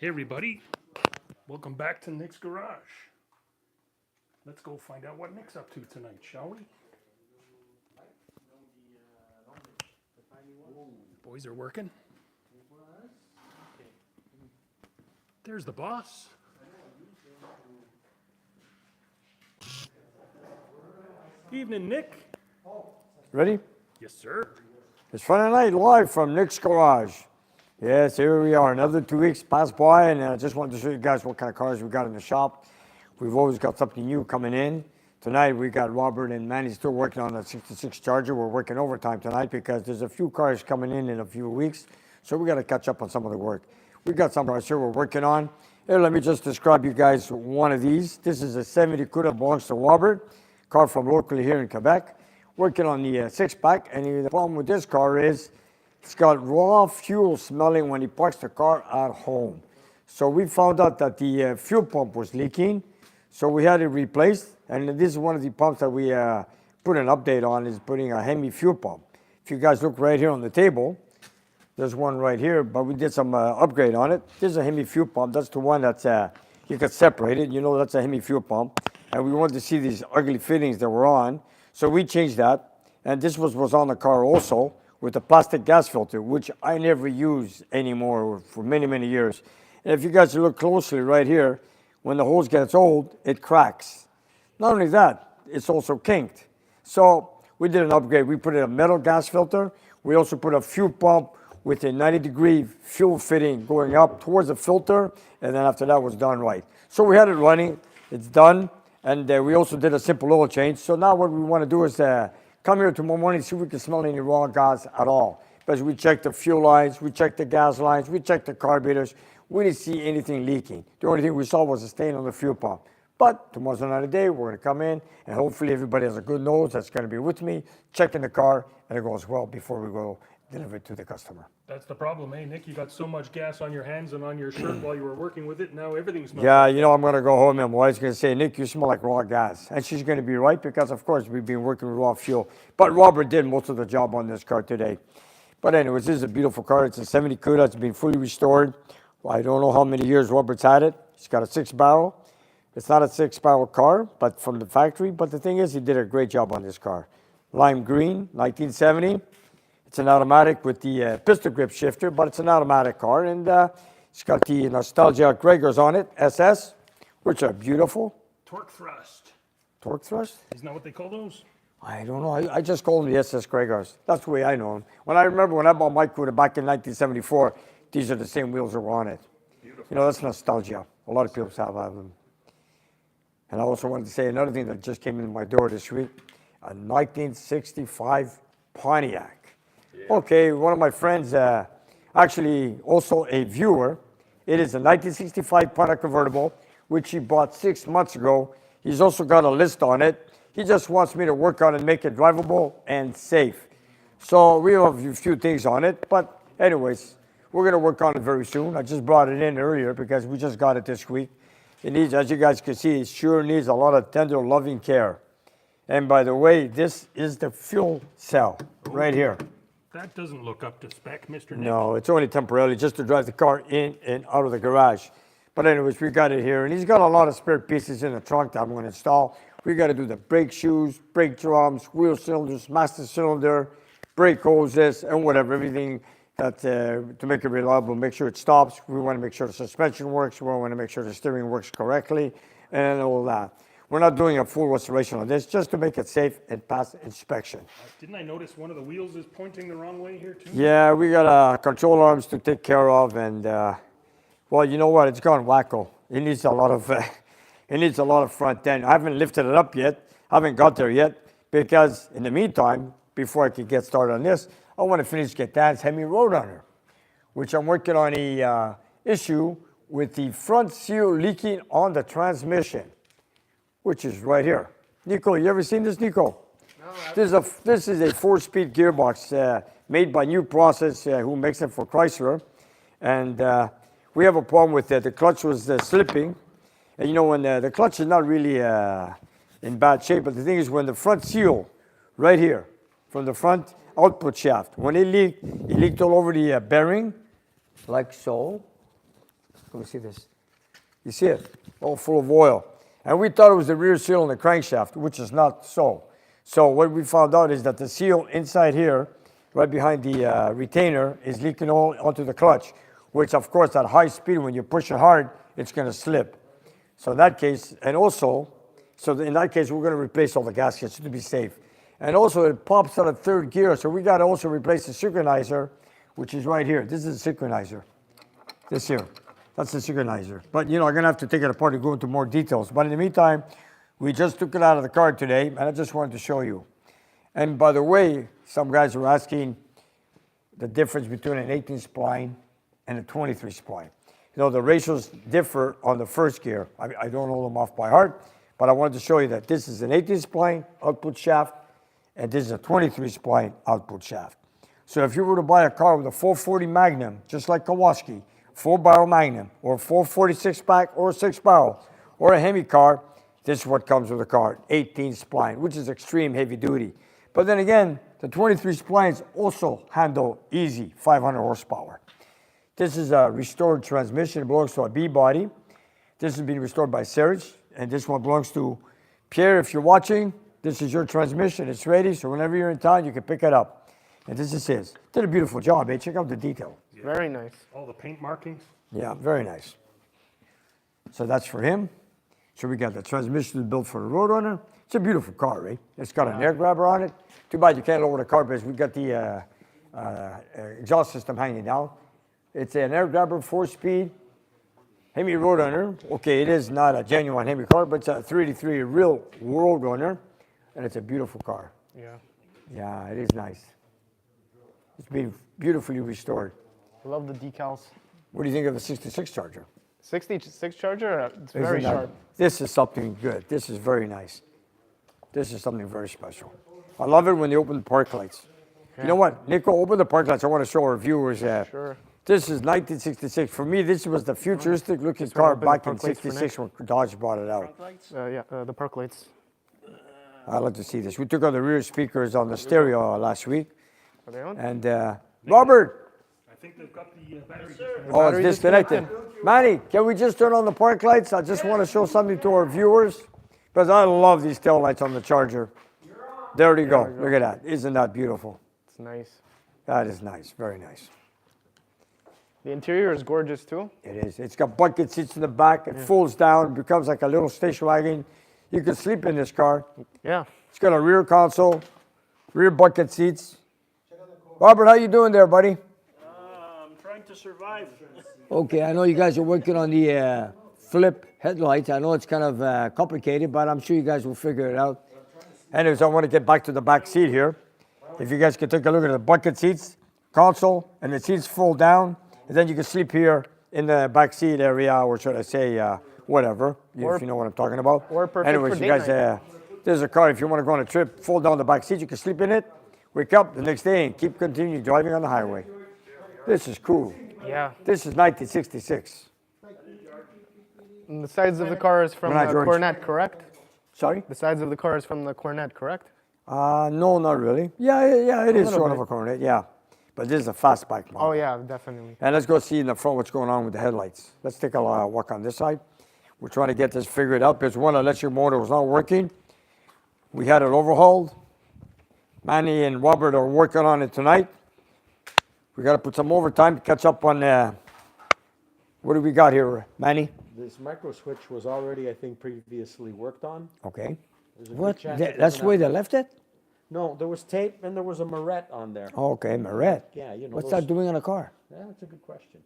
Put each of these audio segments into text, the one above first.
Hey everybody, welcome back to Nick's Garage. Let's go find out what Nick's up to tonight, shall we? Boys are working. There's the boss. Evening, Nick. Ready? Yes, sir. It's Friday night live from Nick's Garage. Yes, here we are. Another 2 weeks passed by, and I just wanted to show you guys what kind of cars we got in the shop. We've always got something new coming in. Tonight we got Robert and Manny still working on that 66 Charger. We're working overtime tonight because there's a few cars coming in a few weeks, so we got to catch up on some of the work. We got some cars here we're working on. Here, let me just describe you guys one of these. This is a 70 Cuda, belongs to Robert, car from locally here in Quebec. Working on the six-pack, and the problem with this car is it's got raw fuel smelling when he parks the car at home. So we found out that the fuel pump was leaking, so we had it replaced. And this is one of the pumps that we put an update on, is putting a Hemi fuel pump. If you guys look right here on the table, there's one right here, but we did some upgrade on it. This is a Hemi fuel pump. That's the one that's, you can separate it. You know that's a Hemi fuel pump. And we wanted to see these ugly fittings that were on. So we changed that. And this was on the car also, with a plastic gas filter, which I never use anymore for many, many years. And if you guys look closely right here, when the hose gets old, it cracks. Not only that, it's also kinked. So we did an upgrade. We put in a metal gas filter. We also put a fuel pump with a 90-degree fuel fitting going up towards the filter, and then after that was done right. So we had it running. It's done. And we also did a simple oil change. So now what we want to do is come here tomorrow morning and see if we can smell any raw gas at all. Because we checked the fuel lines, we checked the gas lines, we checked the carburetors. We didn't see anything leaking. The only thing we saw was a stain on the fuel pump. But tomorrow's another day. We're going to come in, and hopefully everybody has a good nose that's going to be with me, checking the car, and it goes well before we go deliver it to the customer. That's the problem, eh, Nick? You got so much gas on your hands and on your shirt while you were working with it. Now everything smells. Yeah, like you know, I'm going to go home and my wife's going to say, Nick, you smell like raw gas. And she's going to be right because, of course, we've been working with raw fuel. But Robert did most of the job on this car today. But anyways, this is a beautiful car. It's a 70 Cuda. It's been fully restored. Well, I don't know how many years Robert's had it. He's got a 6-barrel. It's not a 6-barrel car, but from the factory. But the thing is, he did a great job on this car. Lime green, 1970. It's an automatic with the pistol grip shifter, but it's an automatic car. And it's got the nostalgia Gregors on it, SS, which are beautiful. torque thrust. Torque thrust? Isn't that what they call those? I don't know. I just call them the SS Gregors. That's the way I know them. When I bought my Cuda back in 1974, these are the same wheels that were on it. Beautiful. You know, that's nostalgia. A lot of people have them. And I also wanted to say another thing that just came in my door this week, a 1965 Pontiac. Yeah. Okay, one of my friends, actually also a viewer, it is a 1965 Pontiac convertible, which he bought 6 months ago. He's also got a list on it. He just wants me to work on it and make it drivable and safe. So we have a few things on it, but anyways, we're going to work on it very soon. I just brought it in earlier because we just got it this week. It needs, as you guys can see, it sure needs a lot of tender, loving care. And by the way, this is the fuel cell right here. That doesn't look up to spec, Mr. Nick. No, it's only temporarily just to drive the car in and out of the garage. But anyways, we got it here. And he's got a lot of spare pieces in the trunk that I'm going to install. We got to do the brake shoes, brake drums, wheel cylinders, master cylinder, brake hoses, and whatever, everything that to make it reliable, make sure it stops. We want to make sure the suspension works. We want to make sure the steering works correctly and all that. We're not doing a full restoration on this, just to make it safe and pass inspection. Didn't I notice one of the wheels is pointing the wrong way here too? Yeah, we got control arms to take care of, and well, you know what? It's gone wacko. It needs a lot of front end. I haven't lifted it up yet. I haven't got there yet because in the meantime, before I could get started on this, I want to finish Gaetan's Hemi Roadrunner, which I'm working on a issue with the front seal leaking on the transmission, which is right here. Nico, you ever seen this, Nico? No. This is a 4-speed gearbox made by New Process, who makes it for Chrysler. And we have a problem with that. The clutch was slipping. And you know, when the clutch is not really in bad shape, but the thing is when the front seal, right here, from the front output shaft, when it leaked all over the bearing, like so. able to see this. You see it? All full of oil. And we thought it was the rear seal in the crankshaft, which is not so. So what we found out is that the seal inside here, right behind the retainer, is leaking all onto the clutch, which of course at high speed, when you push it hard, it's going to slip. So in that case, and also, in that case, we're going to replace all the gaskets to be safe. And also it pops out of third gear, so we got to also replace the synchronizer, which is right here. This is a synchronizer. This here. That's the synchronizer. But you know, I'm going to have to take it apart and go into more details. But in the meantime, we just took it out of the car today, and I just wanted to show you. And by the way, some guys were asking the difference between an 18 spline and a 23 spline. You know, the ratios differ on the first gear. I don't know them off by heart, but I wanted to show you that this is an 18 spline output shaft, and this is a 23 spline output shaft. So if you were to buy a car with a 440 Magnum, just like Kawasaki, 4-barrel Magnum, or 446 pack, or 6-barrel, or a Hemi car, this is what comes with the car, 18 spline, which is extreme heavy duty. But then again, the 23 splines also handle easy 500 horsepower. This is a restored transmission. It belongs to a B-body. This has been restored by Serge, and this one belongs to Pierre. If you're watching, this is your transmission. It's ready, so whenever you're in town, you can pick it up. And this is his. Did a beautiful job, eh? Check out the detail. Yeah. Very nice. All the paint markings. Yeah, very nice. So that's for him. So we got the transmission built for the Roadrunner. It's a beautiful car, right? It's got an air grabber on it. Too bad you can't lower the car because we got the exhaust system hanging down. It's an air grabber, 4-speed, Hemi Roadrunner. Okay, it is not a genuine Hemi car, but it's a 383 real Roadrunner, and it's a beautiful car. Yeah. Yeah, it is nice. It's been beautifully restored. I love the decals. What do you think of the 66 Charger? 66 Charger, it's very sharp. This is something good. This is very nice. This is something very special. I love it when they open the park lights. Yeah. You know what? Nico, open the park lights. I want to show our viewers that. Sure. This is 1966. For me, this was the futuristic looking car back in 66 when Dodge brought it out. The park lights. I'd like to see this. We took out the rear speakers on the stereo last week. Are they on? And Robert. I think they've got the battery. Oh, it's disconnected. Manny, can we just turn on the park lights? I just want to show something to our viewers because I love these tail lights on the Charger. There you go. Look at that. Isn't that beautiful? It's nice. That is nice. Very nice. The interior is gorgeous too. It is. It's got bucket seats in the back. It folds down. It becomes like a little station wagon. You can sleep in this car. Yeah. It's got a rear console, rear bucket seats. Robert, how you doing there, buddy? I'm trying to survive. Okay, I know you guys are working on the flip headlights. I know it's kind of complicated, but I'm sure you guys will figure it out. Anyways, I want to get back to the back seat here. If you guys could take a look at the bucket seats, console, and the seats fold down, and then you can sleep here in the back seat area, or should I say, whatever, if you know what I'm talking about. Or perfect Anyways, for you guys, there's a car. If you want to go on a trip, fold down the back seat, you can sleep in it, wake up the next day, and keep continuing driving on the highway. This is cool. Yeah. This is 1966. And the sides of the car is from the Cornet, correct? Sorry? The sides of the car is from the Cornet, correct? No, not really. Yeah, it is sort of a Cornet, yeah. But this is a fastback model. Oh yeah, definitely. And let's go see in the front what's going on with the headlights. Let's take a walk on this side. We're trying to get this figured out because one electric motor was not working. We had it overhauled. Manny and Robert are working on it tonight. We got to put some overtime to catch up on, what do we got here, Manny? This micro switch was already, I think, previously worked on. Okay. There's a good What? chance it That's doesn't the way have- they left it? No, there was tape and there was a Moret on there. Okay, Moret. Yeah, you know. What's those- that doing on a car? Yeah, that's a good question.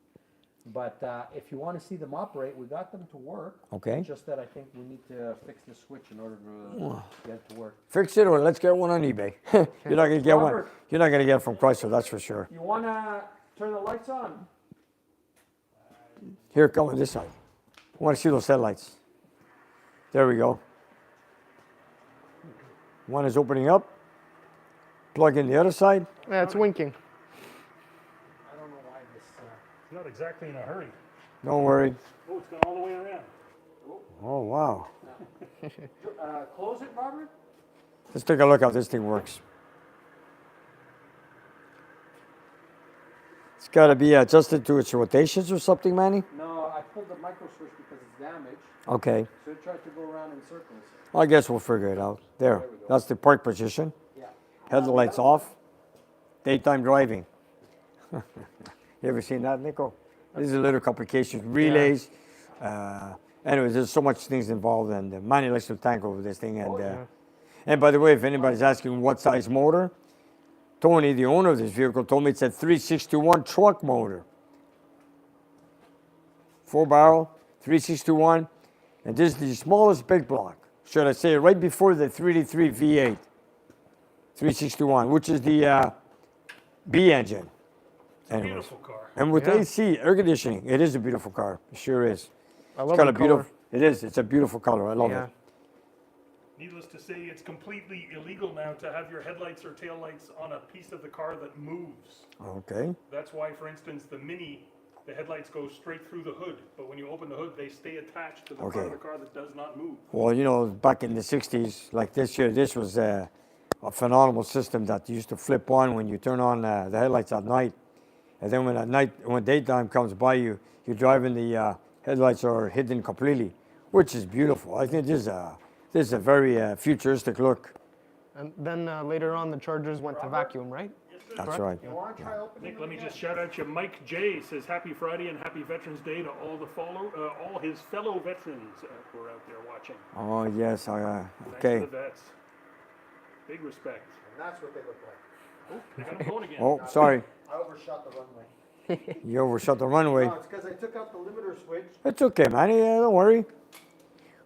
But if you want to see them operate, we got them to work. Okay. Just that I think we need to fix the switch in order to get it to work. Fix it or let's get one on eBay. You're not gonna get one. Robert. You're not gonna get it from Chrysler, that's for sure. You want to turn the lights on? Here, come on this side. I want to see those headlights. There we go. One is opening up. Plug in the other side. Yeah, it's winking. I don't know why this. It's not exactly in a hurry. Don't worry. Oh, it's gone all the way around. Oh, wow. Close it, Robert? Let's take a look how this thing works. It's got to be adjusted to its rotations or something, Manny? No, I pulled the micro switch because it's damaged, Okay. so it tried to go around in circles. I guess we'll figure it out. There. That's the park position. Yeah. Headlights off. Daytime driving. You ever seen that, Nico? These are little complications. Relays. Anyways, there's so much things involved, and Manny likes to tank over this thing. And by the way, if anybody's asking what size motor, Tony, the owner of this vehicle, told me it's a 361 truck motor. 4-barrel, 361, and this is the smallest big block. Should I say right before the 383 V8, 361, which is the B engine. Anyways. Beautiful car. And with AC, air conditioning, it is a beautiful car. It sure is. I It's love got the a beautiful. color. It is. It's a beautiful color. I love Yeah. it. Needless to say, it's completely illegal now to have your headlights or taillights on a piece of the car that moves. Okay. That's why, for instance, the Mini, the headlights go straight through the hood, but when you open the hood, they stay attached to the part Okay. of the car that does not move. Well, you know, back in the 60s, like this year, this was a phenomenal system that used to flip on when you turn on the headlights at night. And then when daytime comes by, you're driving, the headlights are hidden completely, which is beautiful. I think this is a very futuristic look. And then later on, the Chargers went to vacuum, right? That's Correct? right. You want to try opening Nick, it let me again? just shout out you. Mike J says happy Friday and happy Veterans Day to all his fellow veterans who are out there watching. Oh, yes. Thanks Okay. to the vets. Big respect. And that's what they look like. Oh, they got him going again. Oh, sorry. I overshot the runway. You overshot the runway. No, it's because I took out the limiter switch. It's okay, man. Yeah, don't worry.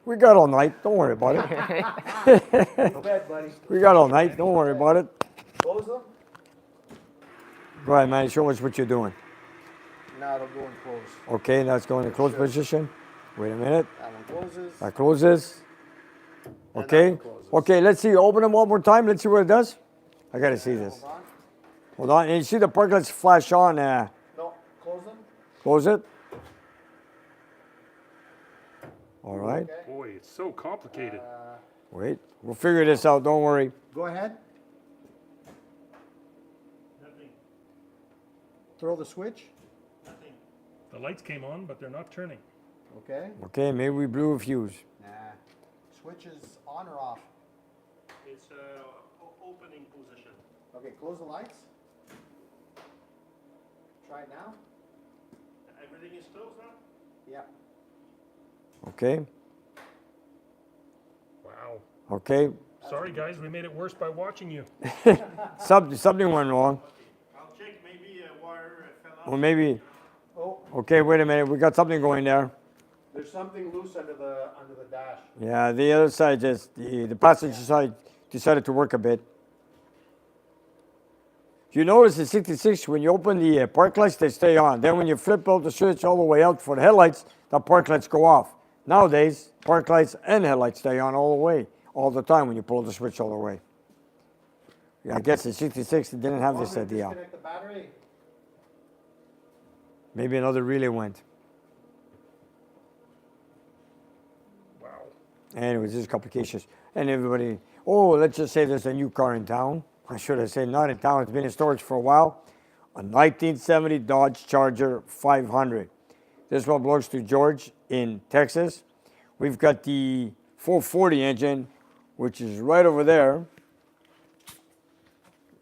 We got all night. Don't worry about it. Go ahead, buddy. We got all night. Don't worry about it. Close them. Go ahead, man. Show us what you're doing. Now it'll go and close. Okay, that's going to close position. Wait a minute. That one closes. That closes. And Okay. that one closes. Okay, let's see. Open them one more time. Let's see what it does. I got to see this. Hold on. Hold on. And you see the park lights flash on. No, close them. Close it. All right. Okay. Boy, it's so complicated. Wait. We'll figure this out. Don't worry. Go ahead. Nothing. Throw the switch. Nothing. The lights came on, but they're not turning. Okay. Okay, maybe we blew a fuse. Nah. Switch is on or off. It's opening position. Okay, close the lights. Try it now. Everything is closed now? Yeah. Okay. Wow. Okay. Sorry, guys, we made it worse by watching you. Something went wrong. I'll check, maybe a wire fell out. Or maybe. Oh, Okay, wait a minute. We got something going there. there's something loose under the dash. Yeah, the other side just, the passenger side decided to work a bit. You notice in 66, when you open the park lights, they stay on. Then when you flip out the switch all the way out for the headlights, the park lights go off. Nowadays, park lights and headlights stay on all the way, all the time when you pull the switch all the way. Yeah, I guess in 66, it didn't have this idea. Disconnect the battery. Maybe another relay went. Wow. Anyways, this is complications. And everybody, oh, let's just say there's a new car in town. I should have said not in town, it's been in storage for a while. A 1970 Dodge Charger 500. This one belongs to George in Texas. We've got the 440 engine, which is right over there.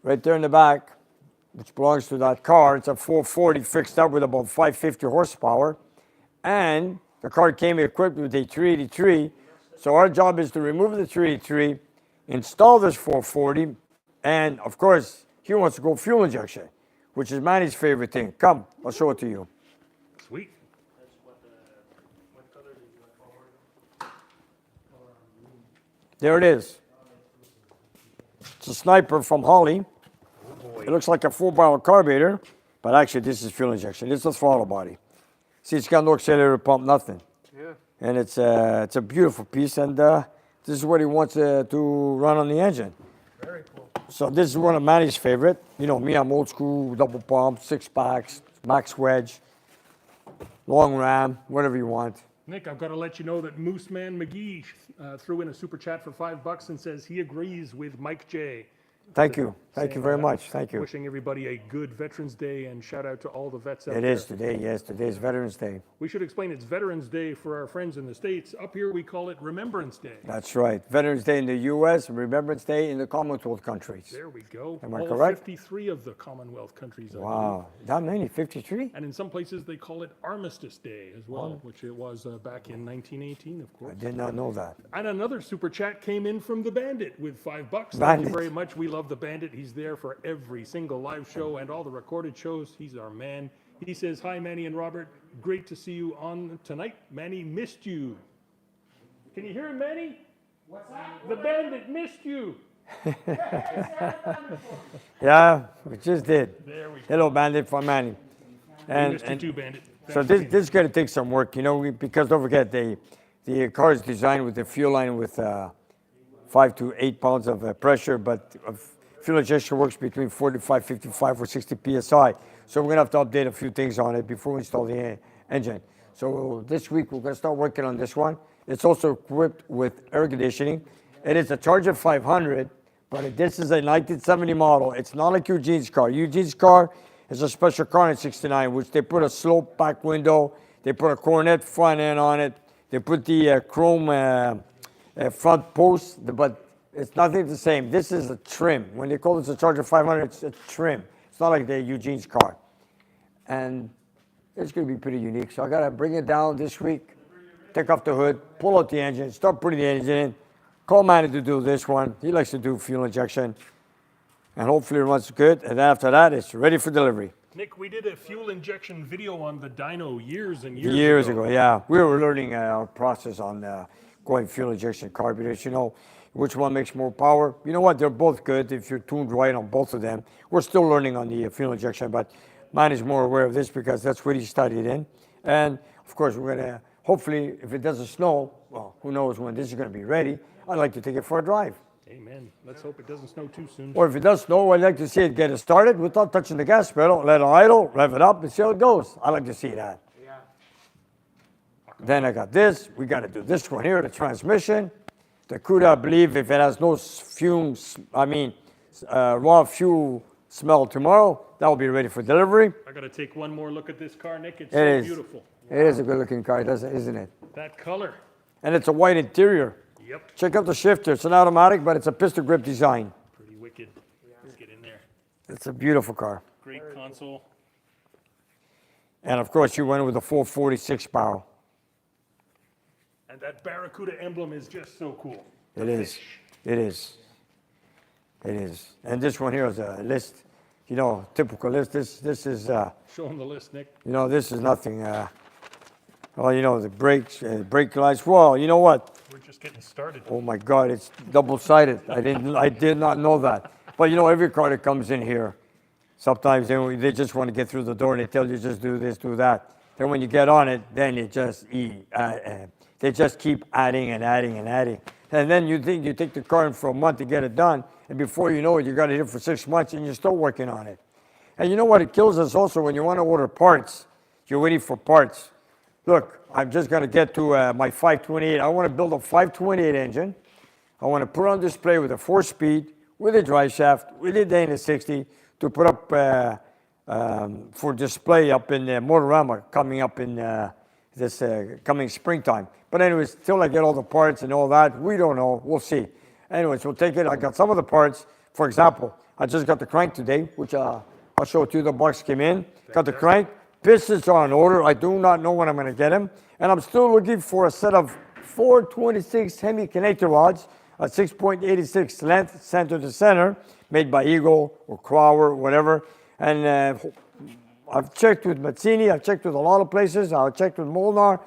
Right there in the back, which belongs to that car. It's a 440 fixed up with about 550 horsepower. And the car came equipped with a 383. So our job is to remove the 383, install this 440, and of course, he wants to go fuel injection, which is Manny's favorite thing. Come, I'll show it to you. Sweet. What color did you want? There it is. It's a Sniper from Holly. It looks like a 4-barrel carburetor, but actually this is fuel injection. This is the throttle body. See, it's got no auxiliary pump, nothing. Yeah. And it's a beautiful piece, and this is what he wants to run on the engine. Very cool. So this is one of Manny's favorite. You know me, I'm old school, double pump, 6-packs, max wedge, long ram, whatever you want. Nick, I've got to let you know that Mooseman McGee threw in a super chat for $5 and says he agrees with Mike J. Thank you. Thank you Saying, very much. Thank you. Wishing everybody a good Veterans Day and shout out to all the vets out It there. is today, yes. Today's Veterans Day. We should explain it's Veterans Day for our friends in the States. Up here we call it Remembrance Day. That's right. Veterans Day in the U.S., Remembrance Day in the Commonwealth countries. There we go. Am I all correct? 53 of the Commonwealth countries. I believe. Wow, that many? 53? And in some places they call it Armistice Day as well, which it was back in 1918, of I course. did not know that. And another super chat came in from the Bandit with $5. Thank Bandit. you very much. We love the Bandit. He's there for every single live show and all the recorded shows. He's our man. He says, "Hi, Manny and Robert. Great to see you on tonight. Manny missed you." Can you hear him, Manny? What's that? The Bandit missed you. Yeah, we just did. There we go. Hello, Bandit from Manny. We And, missed you and too, Bandit. so this is going to take some work, you know, because don't forget, the car is designed with the fuel line with 5 to 8 pounds of pressure, but fuel injection works between 45, 55, or 60 psi. So we're going to have to update a few things on it before we install the engine. So this week we're going to start working on this one. It's also equipped with air conditioning. It is a Charger 500, but this is a 1970 model. It's not like Eugene's car. Eugene's car is a special car in '69, which they put a slope back window, they put a Coronet front end on it, they put the chrome front post, but it's nothing the same. This is a trim. When they call this a Charger 500, it's a trim. It's not like the Eugene's car. And it's going to be pretty unique. So I got to bring it down this week, take off the hood, pull out the engine, start putting the engine in, call Manny to do this one. He likes to do fuel injection. And hopefully it runs good. And then after that, it's ready for delivery. Nick, we did a fuel injection video on the Dyno years and years, Years ago, yeah. We were learning our process on going fuel injection carburetors, you know, which one makes more power. You know what? They're both good if you're tuned right on both of them. We're still learning on the fuel injection, but mine is more aware of this because that's what he studied in. And of course, we're going to, hopefully, if it doesn't snow, well, who knows when this is going to be ready, I'd like to take it for a drive. Amen. Let's hope it doesn't snow too soon. Or if it does snow, I'd like to see it get it started without touching the gas pedal, let it idle, rev it up, and see how it goes. I like to see that. Yeah. Then I got this. We got to do this one here, the transmission. The CUDA, I believe, if it has no fumes, raw fuel smell tomorrow, that will be ready for delivery. I got to take one more look at this car, Nick. It's It so is. beautiful. It is a good-looking car, isn't it? That color. And it's a white interior. Yep. Check out the shifter. It's an automatic, but it's a pistol grip design. Pretty wicked. Let's get in there. It's a beautiful car. Great console. And of course, you went with a 446 barrel. And that Barracuda emblem is just so cool. It is. It is. It is. And this one here is a list. You know, typical list. This is, Show them the list, Nick. you know, this is nothing. Well, you know, the brakes, brake lights. Well, you know what? We're just getting started. Oh my God, it's double-sided. I did not know that. But you know, every car that comes in here, sometimes they just want to get through the door and they tell you just do this, do that. Then when you get on it, then they just keep adding and adding and adding. And then you think you take the car in for a month to get it done, and before you know it, you got it here for 6 months and you're still working on it. And you know what? It kills us also when you want to order parts. You're waiting for parts. Look, I'm just going to get to my 528. I want to build a 528 engine. I want to put on display with a 4-speed, with a drive shaft, with a Dyno 60 to put up for display up in Motorama coming up in this coming springtime. But anyways, till I get all the parts and all that, we don't know. We'll see. Anyways, we'll take it. I got some of the parts. For example, I just got the crank today, which I'll show it to you. The box came in. Got the crank. Pistons are on order. I do not know when I'm going to get them. And I'm still looking for a set of 426 Hemi connector rods, a 6.86 length, center to center, made by Eagle or Crower, whatever. And I've checked with Mazzini. I've checked with a lot of places. I've checked with Molnar.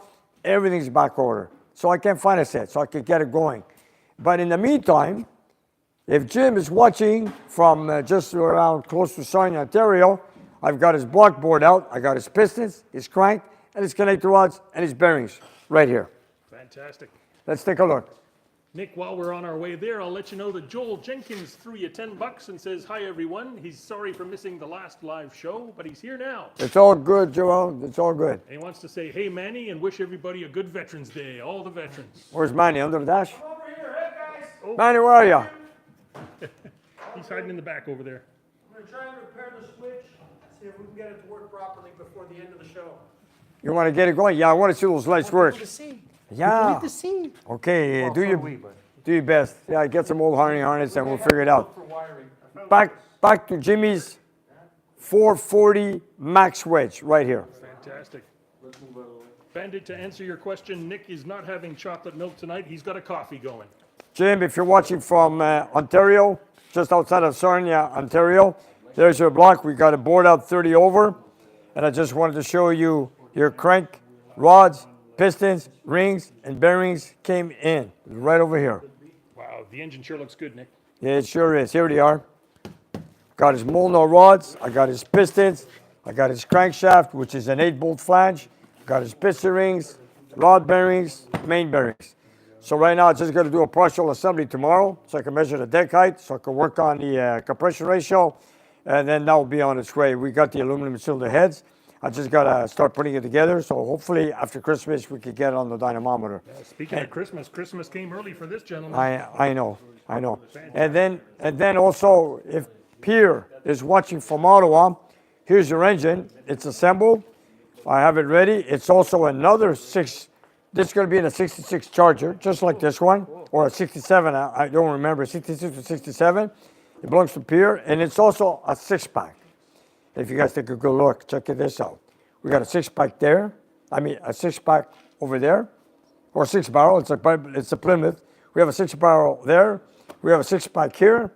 Everything's back order. So I can't find a set, so I can get it going. But in the meantime, if Jim is watching from just around close to Sarnia, Ontario, I've got his block board out. I got his pistons, his crank, and his connector rods, and his bearings right here. Fantastic. Let's take a look. Nick, while we're on our way there, I'll let you know that Joel Jenkins threw you $10 and says, "Hi, everyone." He's sorry for missing the last live show, but he's here now. It's all good, Joel. It's all good. And he wants to say, "Hey, Manny," and wish everybody a good Veterans Day, all the veterans. Where's Manny? Under the dash? Over here, hey guys. Manny, where are you? He's hiding in the back over there. I'm gonna try and repair the switch, see if we can get it to work properly before the end of the show. You want to get it going? Yeah, I want to see those lights work. see. Yeah. to see. Okay, Well, do so your are we, but- do your best. Yeah, get some old harness and we'll figure it out. For wiring. Back to Jimmy's 440 max wedge right here. Fantastic. Bandit, to answer your question, Nick is not having chocolate milk tonight. He's got a coffee going. Jim, if you're watching from Ontario, just outside of Sarnia, Ontario, there's your block. We got a board out 30 over. And I just wanted to show you your crank, rods, pistons, rings, and bearings came in right over here. Wow, the engine sure looks good, Nick. Yeah, it sure is. Here they are. Got his Molnar rods. I got his pistons. I got his crankshaft, which is an 8-bolt flange. Got his piston rings, rod bearings, main bearings. So right now, I'm just going to do a partial assembly tomorrow so I can measure the deck height, so I can work on the compression ratio, and then that will be on its way. We got the aluminum cylinder heads. I just got to start putting it together, so hopefully after Christmas we could get it on the dynamometer. Speaking of Christmas, Christmas came early for this gentleman. I know. And then also, if Pierre is watching from Ottawa, here's your engine. It's assembled. I have it ready. It's also another 6. This is going to be in a 66 Charger, just like this one, or a 67. I don't remember, 66 or 67. It belongs to Pierre, and it's also a 6-pack. If you guys take a good look, check this out. We got a 6-pack there. I mean, a 6-pack over there, or 6-barrel. It's a Plymouth. We have a 6-barrel there. We have a 6-pack here.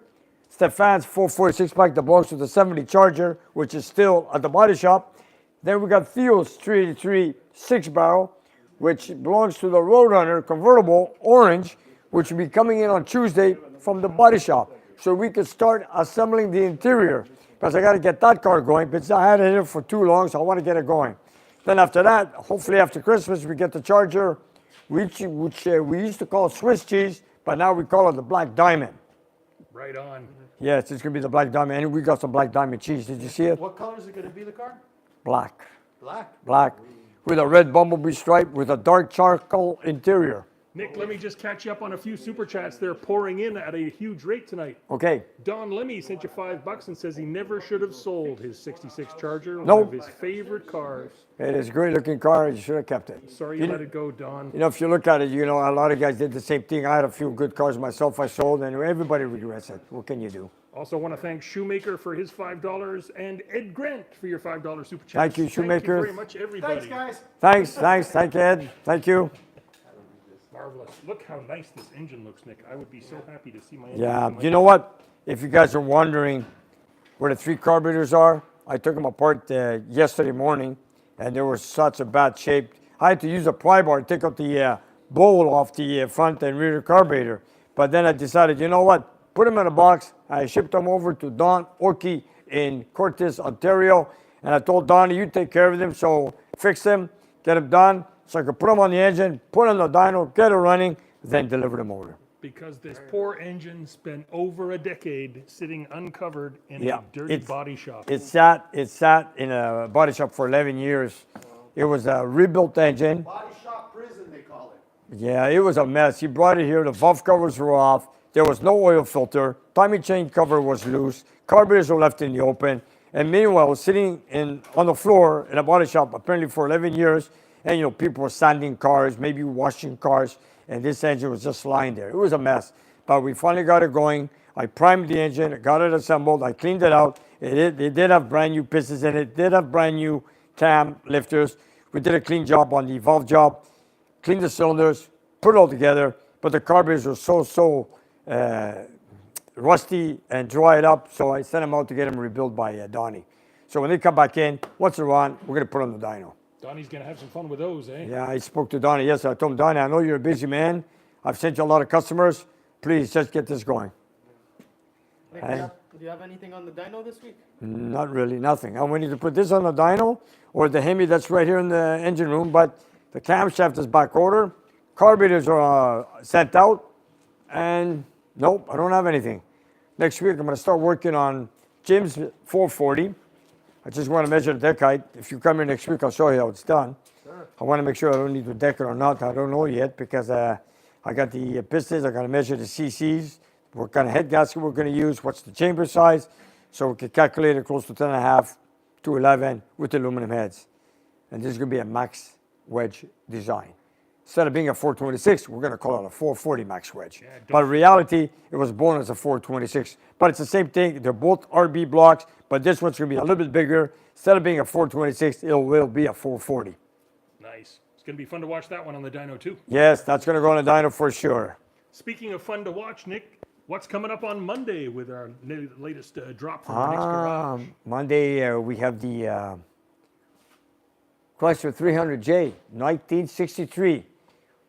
Stefan's 440 6-pack that belongs to the 70 Charger, which is still at the body shop. Then we got Theo's 383 6-barrel, which belongs to the Roadrunner convertible orange, which will be coming in on Tuesday from the body shop. So we can start assembling the interior, because I got to get that car going. Because I had it here for too long, so I want to get it going. Then after that, hopefully after Christmas, we get the Charger, which we used to call Swiss cheese, but now we call it the Black Diamond. Right on. Yes, it's going to be the Black Diamond, and we got some Black Diamond cheese. Did you see it? What color is it gonna be, the car? Black. Black. With a red bumblebee stripe with a dark charcoal interior. Nick, let me just catch you up on a few super chats. They're pouring in at a huge rate tonight. Okay. Don Lemmy sent you $5 and says he never should have sold his 66 Charger, one Nope. of his favorite cars. It is a great looking car. You should have kept it. Sorry you let it go, Don. You know, if you look at it, you know, a lot of guys did the same thing. I had a few good cars myself I sold, and everybody regrets it. What can you do? Also want to thank Shoemaker for his $5 and Ed Grant for your $5 super chat. Thank you, Shoemaker. Thank you very much, everybody. Thanks, guys. Thanks. Thank you, Ed. Thank you. Marvelous. Look how nice this engine looks, Nick. I would be so happy to see my engine. Yeah, in my- you know what? If you guys are wondering where the 3 carburetors are, I took them apart yesterday morning, and they were such a bad shape. I had to use a pry bar to take out the bowl off the front and rear carburetor. But then I decided, you know what? Put them in a box. I shipped them over to Don Orkey in Cortes, Ontario. And I told Donnie, you take care of them. So fix them, get them done, so I could put them on the engine, put on the dyno, get it running, then deliver them over. Because this poor engine spent over a decade sitting uncovered in Yeah, a dirty body shop. It sat in a body shop for 11 years. It was a rebuilt engine. Body shop prison, they call it. Yeah, it was a mess. He brought it here. The valve covers were off. There was no oil filter. Timing chain cover was loose. Carburetors were left in the open. And meanwhile, I was sitting on the floor in a body shop apparently for 11 years. And, you know, people were sanding cars, maybe washing cars. And this engine was just lying there. It was a mess. But we finally got it going. I primed the engine. I got it assembled. I cleaned it out. It did have brand new pistons in it. It did have brand new cam lifters. We did a clean job on the valve job. Cleaned the cylinders. Put it all together. But the carburetors were so rusty and dried up. So I sent them out to get them rebuilt by Donnie. So when they come back in, once they're on, we're going to put on the dyno. Donnie's going to have some fun with those, eh? Yeah, I spoke to Donnie yesterday. I told him, Donnie, I know you're a busy man. I've sent you a lot of customers. Please just get this going. Nick, do you have anything on the dyno this week? Not really, nothing. I'm waiting to put this on the dyno or the Hemi that's right here in the engine room, but the camshaft is back order. Carburetors are sent out, and nope, I don't have anything. Next week, I'm going to start working on Jim's 440. I just want to measure the deck height. If you come here next week, I'll show you how it's done. Sure. I want to make sure I don't need to deck it or not. I don't know yet because I got the pistons. I got to measure the CCs, what kind of head gasket we're going to use, what's the chamber size, so we can calculate it close to 10.5 to 11 with aluminum heads. And this is going to be a max wedge design. Instead of being a 426, we're going to call it a 440 max wedge. But in reality, it was born as a 426. But it's the same thing. They're both RB blocks, but this one's going to be a little bit bigger. Instead of being a 426, it will be a 440. Nice. It's going to be fun to watch that one on the dyno too. Yes, that's going to go on the dyno for sure. Speaking of fun to watch, Nick, what's coming up on Monday with our latest drop from the Nick's Garage? Monday, we have the Chrysler 300J, 1963.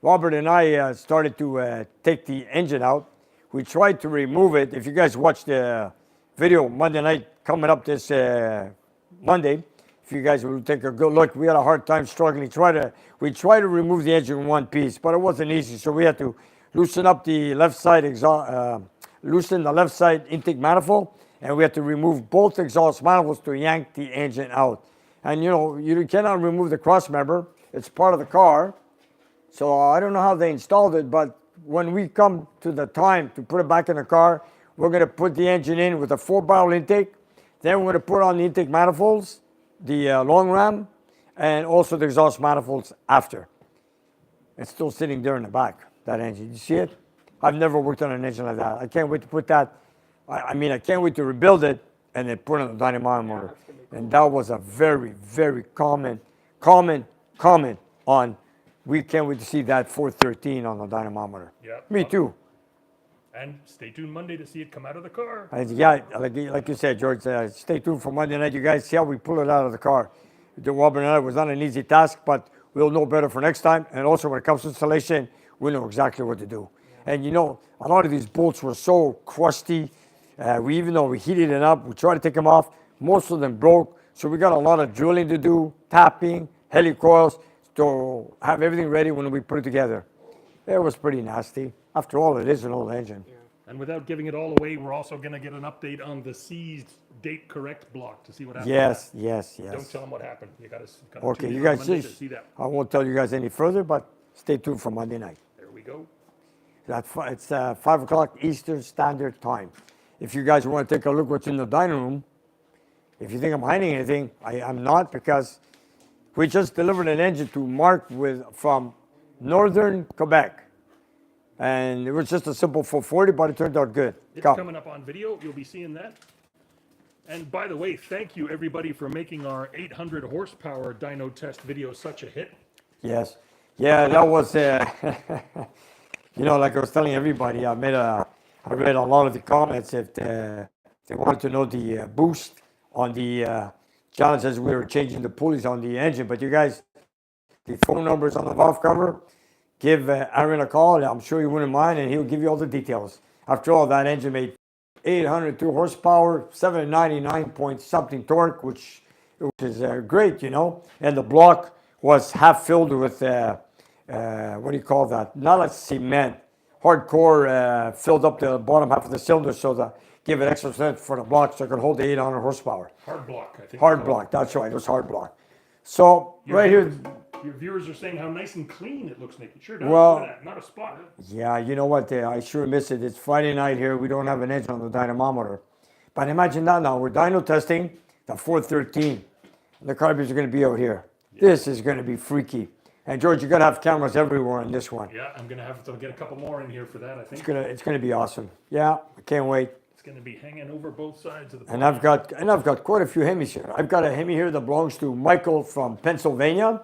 Robert and I started to take the engine out. We tried to remove it. If you guys watched the video Monday night coming up this Monday, if you guys will take a good look, we had a hard time struggling. We tried to remove the engine in one piece, but it wasn't easy. So we had to loosen up the left side loosen the left side intake manifold, and we had to remove both exhaust manifolds to yank the engine out. And you know, you cannot remove the cross member. It's part of the car. So I don't know how they installed it, but when we come to the time to put it back in the car, we're going to put the engine in with a 4-barrel intake. Then we're going to put on the intake manifolds, the long ram, and also the exhaust manifolds after. It's still sitting there in the back, that engine. You see it? I've never worked on an engine like that. I can't wait to put that. I mean, I can't wait to rebuild it and then put it on the dynamo motor. And that was a very, very common comment on. We can't wait to see that 413 on the dynamometer. Yeah. Me too. And stay tuned Monday to see it come out of the car. Yeah, like you said, George, stay tuned for Monday night. You guys see how we pull it out of the car. The Robert and I was not an easy task, but we'll know better for next time. And also when it comes to installation, we know exactly what to do. And you know, a lot of these bolts were so crusty. Even though we heated it up, we tried to take them off. Most of them broke. So we got a lot of drilling to do, tapping, helicoils, to have everything ready when we put it together. It was pretty nasty. After all, it is an old engine. Yeah. And without giving it all away, we're also going to get an update on the seized date correct block to see what happened. Yes. Don't tell them what happened. You got to Okay, tune you in guys on Monday to just, see that. I won't tell you guys any further, but stay tuned for Monday night. There we go. It's 5 o'clock Eastern Standard Time. If you guys want to take a look what's in the dining room, if you think I'm hiding anything, I'm not, because we just delivered an engine to Mark from northern Quebec. And it was just a simple 440, but it turned out good. It's coming up on video. You'll be seeing that. And by the way, thank you everybody for making our 800 horsepower dyno test video such a hit. Yes. Yeah, that was, you know, like I was telling everybody, I read a lot of the comments if they wanted to know the boost on the challenges we were changing the pulleys on the engine. But you guys, the phone numbers on the valve cover, give Aaron a call. I'm sure you wouldn't mind, and he'll give you all the details. After all, that engine made 802 horsepower, 799 point something torque, which is great, you know. And the block was half filled with, what do you call that? Not like cement. Hardcore filled up the bottom half of the cylinder so that give it extra strength for the block so it could hold the 800 horsepower. Hard block, I think. Hard block, that's right. It was hard block. So right here. Your viewers are saying how nice and clean it looks, Nick. It sure does. Well, not a spot. Yeah, you know what? I sure miss it. It's Friday night here. We don't have an engine on the dynamometer. But imagine that now. We're dyno testing the 413. The carburetors are going to be out here. Yeah. This is going to be freaky. And George, you're going to have cameras everywhere on this one. Yeah, I'm going to have to get a couple more in here for that, I think. It's going to be awesome. Yeah, I can't wait. It's going to be hanging over both sides of the And I've got quite a few Hemis here. I've got a Hemi here that belongs to Michael from Pennsylvania.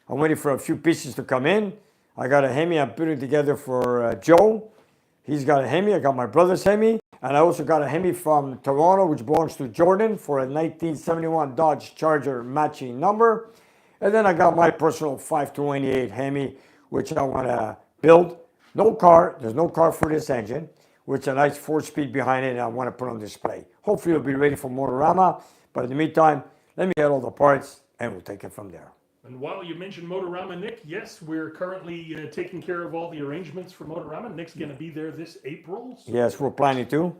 I'm waiting for a few pieces to come in. I got a Hemi I'm putting together for Joe. He's got a Hemi. I got my brother's Hemi. And I also got a Hemi from Toronto, which belongs to Jordan, for a 1971 Dodge Charger matching number. And then I got my personal 528 Hemi, which I want to build. No car. There's no car for this engine, with a nice 4-speed behind it, and I want to put on display. Hopefully it'll be ready for Motorama. But in the meantime, let me get all the parts, and we'll take it from there. And while you mentioned Motorama, Nick, yes, we're currently taking care of all the arrangements for Motorama. Nick's going to be there this April. So. Yes, we're planning to.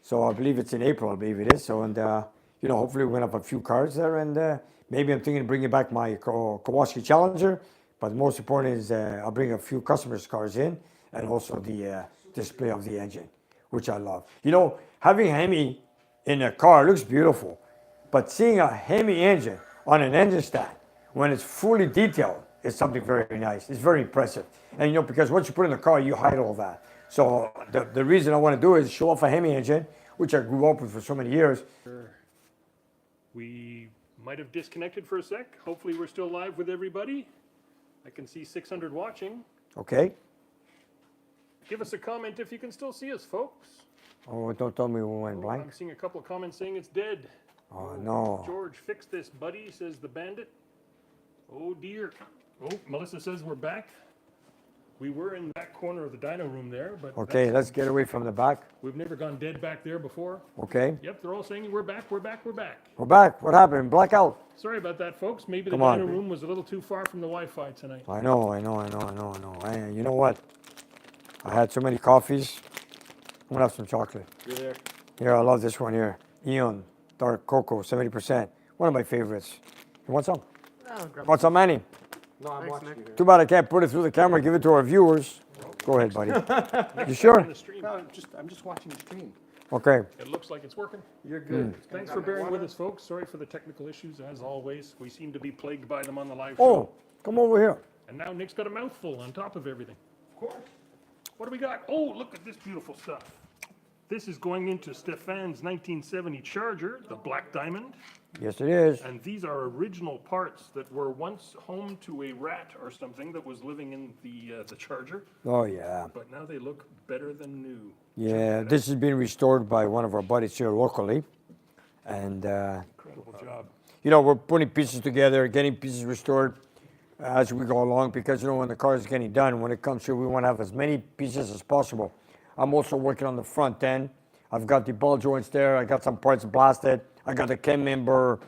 So I believe it's in April, I believe it is. So, and, you know, hopefully we're going to have a few cars there. And maybe I'm thinking of bringing back my Kawasaki Challenger. But most important is I'll bring a few customers' cars in, and also the display of the engine. which I love. You know, having a Hemi in a car looks beautiful, but seeing a Hemi engine on an engine stand when it's fully detailed is something very nice. It's very impressive. And you know, because once you put it in the car, you hide all that. So the reason I want to do is show off a Hemi engine, which I grew up with for so many years. We might have disconnected for a sec. Hopefully we're still live with everybody. I can see 600 watching. Okay. Give us a comment if you can still see us, folks. Oh, don't tell me we went I'm blank. seeing a couple of comments saying it's dead. Oh, no. George, fix this, buddy, says the bandit. Oh, dear. Oh, Melissa says we're back. We were in that corner of the dyno room there, but Okay, let's get away from the back. we've never gone dead back there before. Okay. Yep, they're all saying we're back, we're back, we're back. We're back. What happened? Blackout. Sorry about that, folks. Maybe Come the on. dyno room was a little too far from the Wi-Fi tonight. I know. You know what? I had so many coffees. I'm gonna have some chocolate. You're there. Here, I love this one here. Eon Dark Cocoa, 70%. One of my favorites. You want some? Want some, Manny? No, I'm watching you. Too bad I can't put it through the camera. Give it to our viewers. Go ahead, buddy. You sure? On the stream. No, I'm just watching the stream. Okay. It looks like it's working. You're good. Thanks for bearing with us, folks. Sorry for the technical issues, as always. We seem to be plagued by them on the live show. Oh, come over here. And now Nick's got a mouthful on top of everything. Of course. What do we got? Oh, look at this beautiful stuff. This is going into Stefan's 1970 Charger, the Black Diamond. Yes, it is. And these are original parts that were once home to a rat or something that was living in the Charger. Oh, yeah. But now they look better than new. Yeah, this has been restored by one of our buddies here locally. And, Incredible job. you know, we're putting pieces together, getting pieces restored as we go along because, you know, when the car is getting done, when it comes here, we want to have as many pieces as possible. I'm also working on the front end. I've got the ball joints there. I got some parts blasted. I got the chem member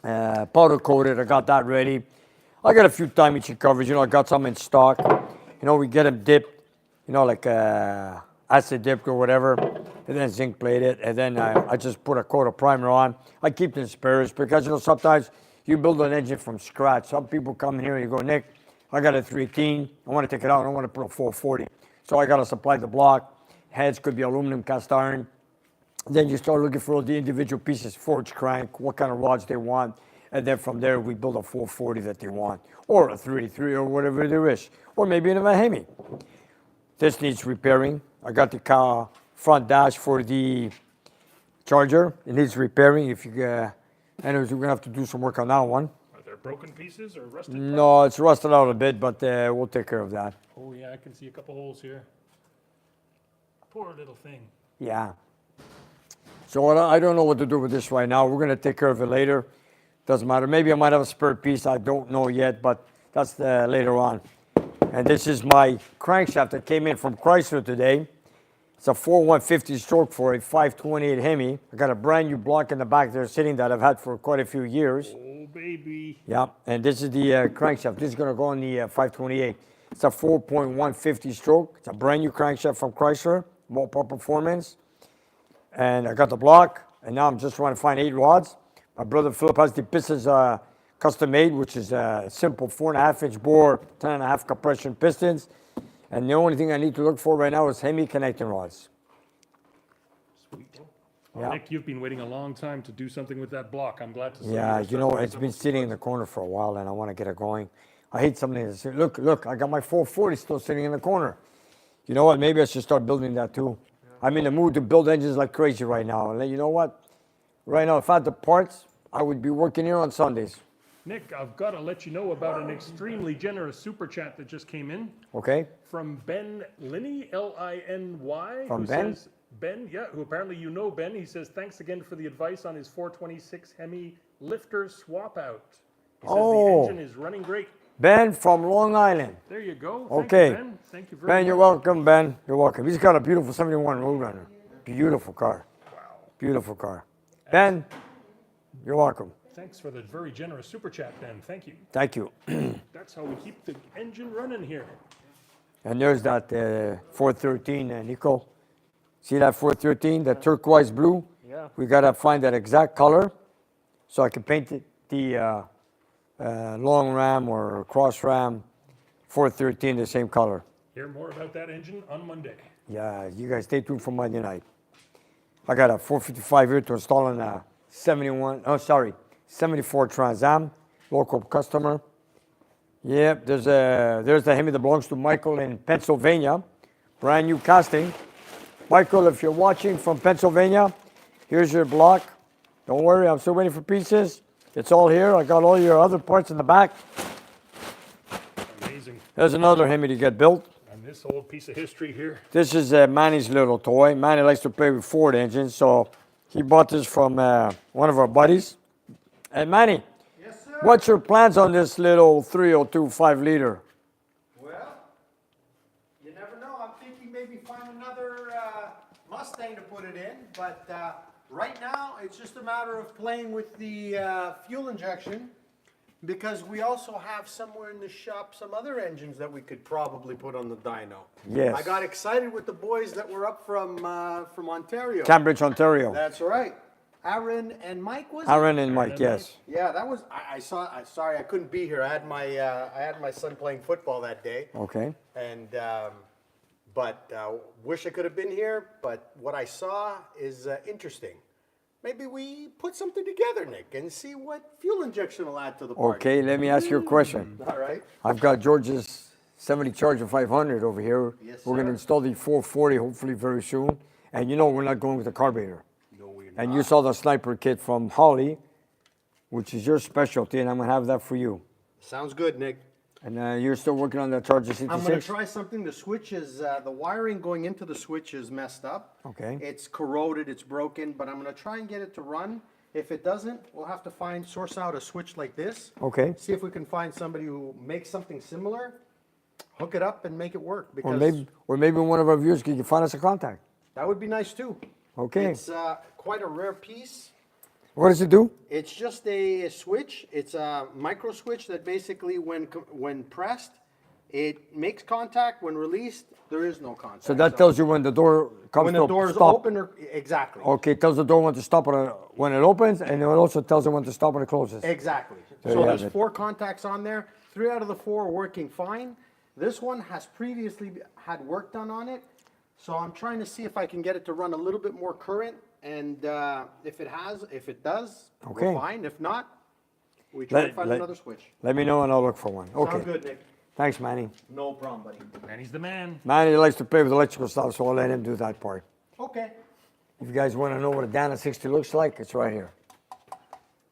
powder coated. I got that ready. I got a few time-itching covers. You know, I got some in stock. You know, we get them dipped, you know, like acid dipped or whatever, and then zinc plated. And then I just put a coat of primer on. I keep them spares because, you know, sometimes you build an engine from scratch. Some people come in here and you go, Nick, I got a 318. I want to take it out. I want to put a 440. So I got to supply the block. Heads could be aluminum, cast iron. Then you start looking for all the individual pieces, forged crank, what kind of rods they want. And then from there, we build a 440 that they want, or a 383 or whatever there is, or maybe even a Hemi. This needs repairing. I got the front dash for the Charger. It needs repairing. If you, anyways, we're gonna have to do some work on that one. Are there broken pieces or rusted? No, it's rusted out a bit, but we'll take care of that. Oh yeah, I can see a couple holes here. Poor little thing. Yeah. So I don't know what to do with this right now. We're going to take care of it later. Doesn't matter. Maybe I might have a spare piece. I don't know yet, but that's later on. And this is my crankshaft that came in from Chrysler today. It's a 4150 stroke for a 528 Hemi. I got a brand new block in the back there sitting that I've had for quite a few years. Oh baby. Yeah, and this is the crankshaft. This is going to go on the 528. It's a 4.150 stroke. It's a brand new crankshaft from Chrysler, Mopar Performance. And I got the block, and now I'm just trying to find 8 rods. My brother Philip has the pistons custom made, which is a simple 4.5-inch bore, 10.5 compression pistons. And the only thing I need to look for right now is Hemi connecting rods. Sweet. Yeah. Nick, you've been waiting a long time to do something with that block. I'm glad to see. Yeah, you're you know, starting it's to- been sitting in the corner for a while, and I want to get it going. I hate something that says, look, I got my 440 still sitting in the corner. You know what? Maybe I should start building that too. I'm in the mood to build engines like crazy right now. And you know what? Right now, if I had the parts, I would be working here on Sundays. Nick, I've got to let you know about an extremely generous super chat that just came in Okay? from Ben Linney, L-I-N-Y. From who Ben? Says, Ben, yeah, who apparently you know Ben. He says, thanks again for the advice on his 426 Hemi lifter swap out. He says Oh. the engine is running great. Ben from Long Island. There you go. Thank Okay. you, Ben. Thank you very Ben, much. you're welcome, Ben. You're welcome. He's got a beautiful 71 Roadrunner. Beautiful car. Wow. Beautiful car. Ben, you're welcome. Thanks for the very generous super chat, Ben. Thank you. Thank you. That's how we keep the engine running here. And there's that 413, Nico. See that 413, that turquoise blue? Yeah. We got to find that exact color so I can paint it the long ram or cross ram 413 the same color. Hear more about that engine on Monday. Yeah, you guys stay tuned for Monday night. I got a 455 here to install on a 74 Trans Am, local customer. Yep, there's the Hemi that belongs to Michael in Pennsylvania. Brand new casting. Michael, if you're watching from Pennsylvania, here's your block. Don't worry, I'm still waiting for pieces. It's all here. I got all your other parts in the back. Amazing. There's another Hemi to get built. And this old piece of history here. This is Manny's little toy. Manny likes to play with Ford engines, so he bought this from one of our buddies. And Manny, Yes, sir. what's your plans on this little 302 5-liter? Well, you never know. I'm thinking maybe find another Mustang to put it in, but right now it's just a matter of playing with the fuel injection, because we also have somewhere in the shop some other engines that we could probably put on the dyno. Yes. I got excited with the boys that were up from Ontario. Cambridge, Ontario. That's right. Aaron and Mike, was it? Aaron and Mike, yes. Yeah, that was. Sorry, I couldn't be here. I had my son playing football that day, Okay. and but wish I could have been here. But what I saw is interesting. Maybe we put something together, Nick, and see what fuel injection will add to the party. Okay, let me ask you a question. All right. I've got George's 70 Charger 500 over here. Yes, We're going to sir. install the 440 hopefully very soon. And you know we're not going with the carburetor. No, we're And you saw the sniper kit from Holly, which is your specialty, and I'm going to have that for you. Sounds good, Nick. And you're still working on the Charger 66? I'm going to try something. The switch is, the wiring going into the switch is messed up. Okay. It's corroded, it's broken, but I'm going to try and get it to run. If it doesn't, we'll have to source out a switch like this. Okay. See if we can find somebody who makes something similar, hook it up and make it work. Or Because maybe one of our viewers can find us a contact. that would be nice too. Okay. It's quite a rare piece. What does it do? It's just a switch. It's a micro switch that basically, when pressed, it makes contact. When released, there is no contact. So that tells you when the door comes when to the door is stop. open, or exactly. Okay, it tells the door when to stop when it opens, and it also tells it when to stop when it closes. Exactly. There So you there's have it. 4 contacts on there. 3 out of the 4 are working fine. This one has previously had work done on it. So I'm trying to see if I can get it to run a little bit more current. And if it does, Okay. we're fine. If not, we try to find another switch. Let me know and I'll look for one. Okay. Sound good, Nick? Thanks, Manny. No problem, buddy. And he's the man. Manny likes to play with electrical stuff, so I'll let him do that part. Okay. If you guys want to know what a Dyno 60 looks like, it's right here.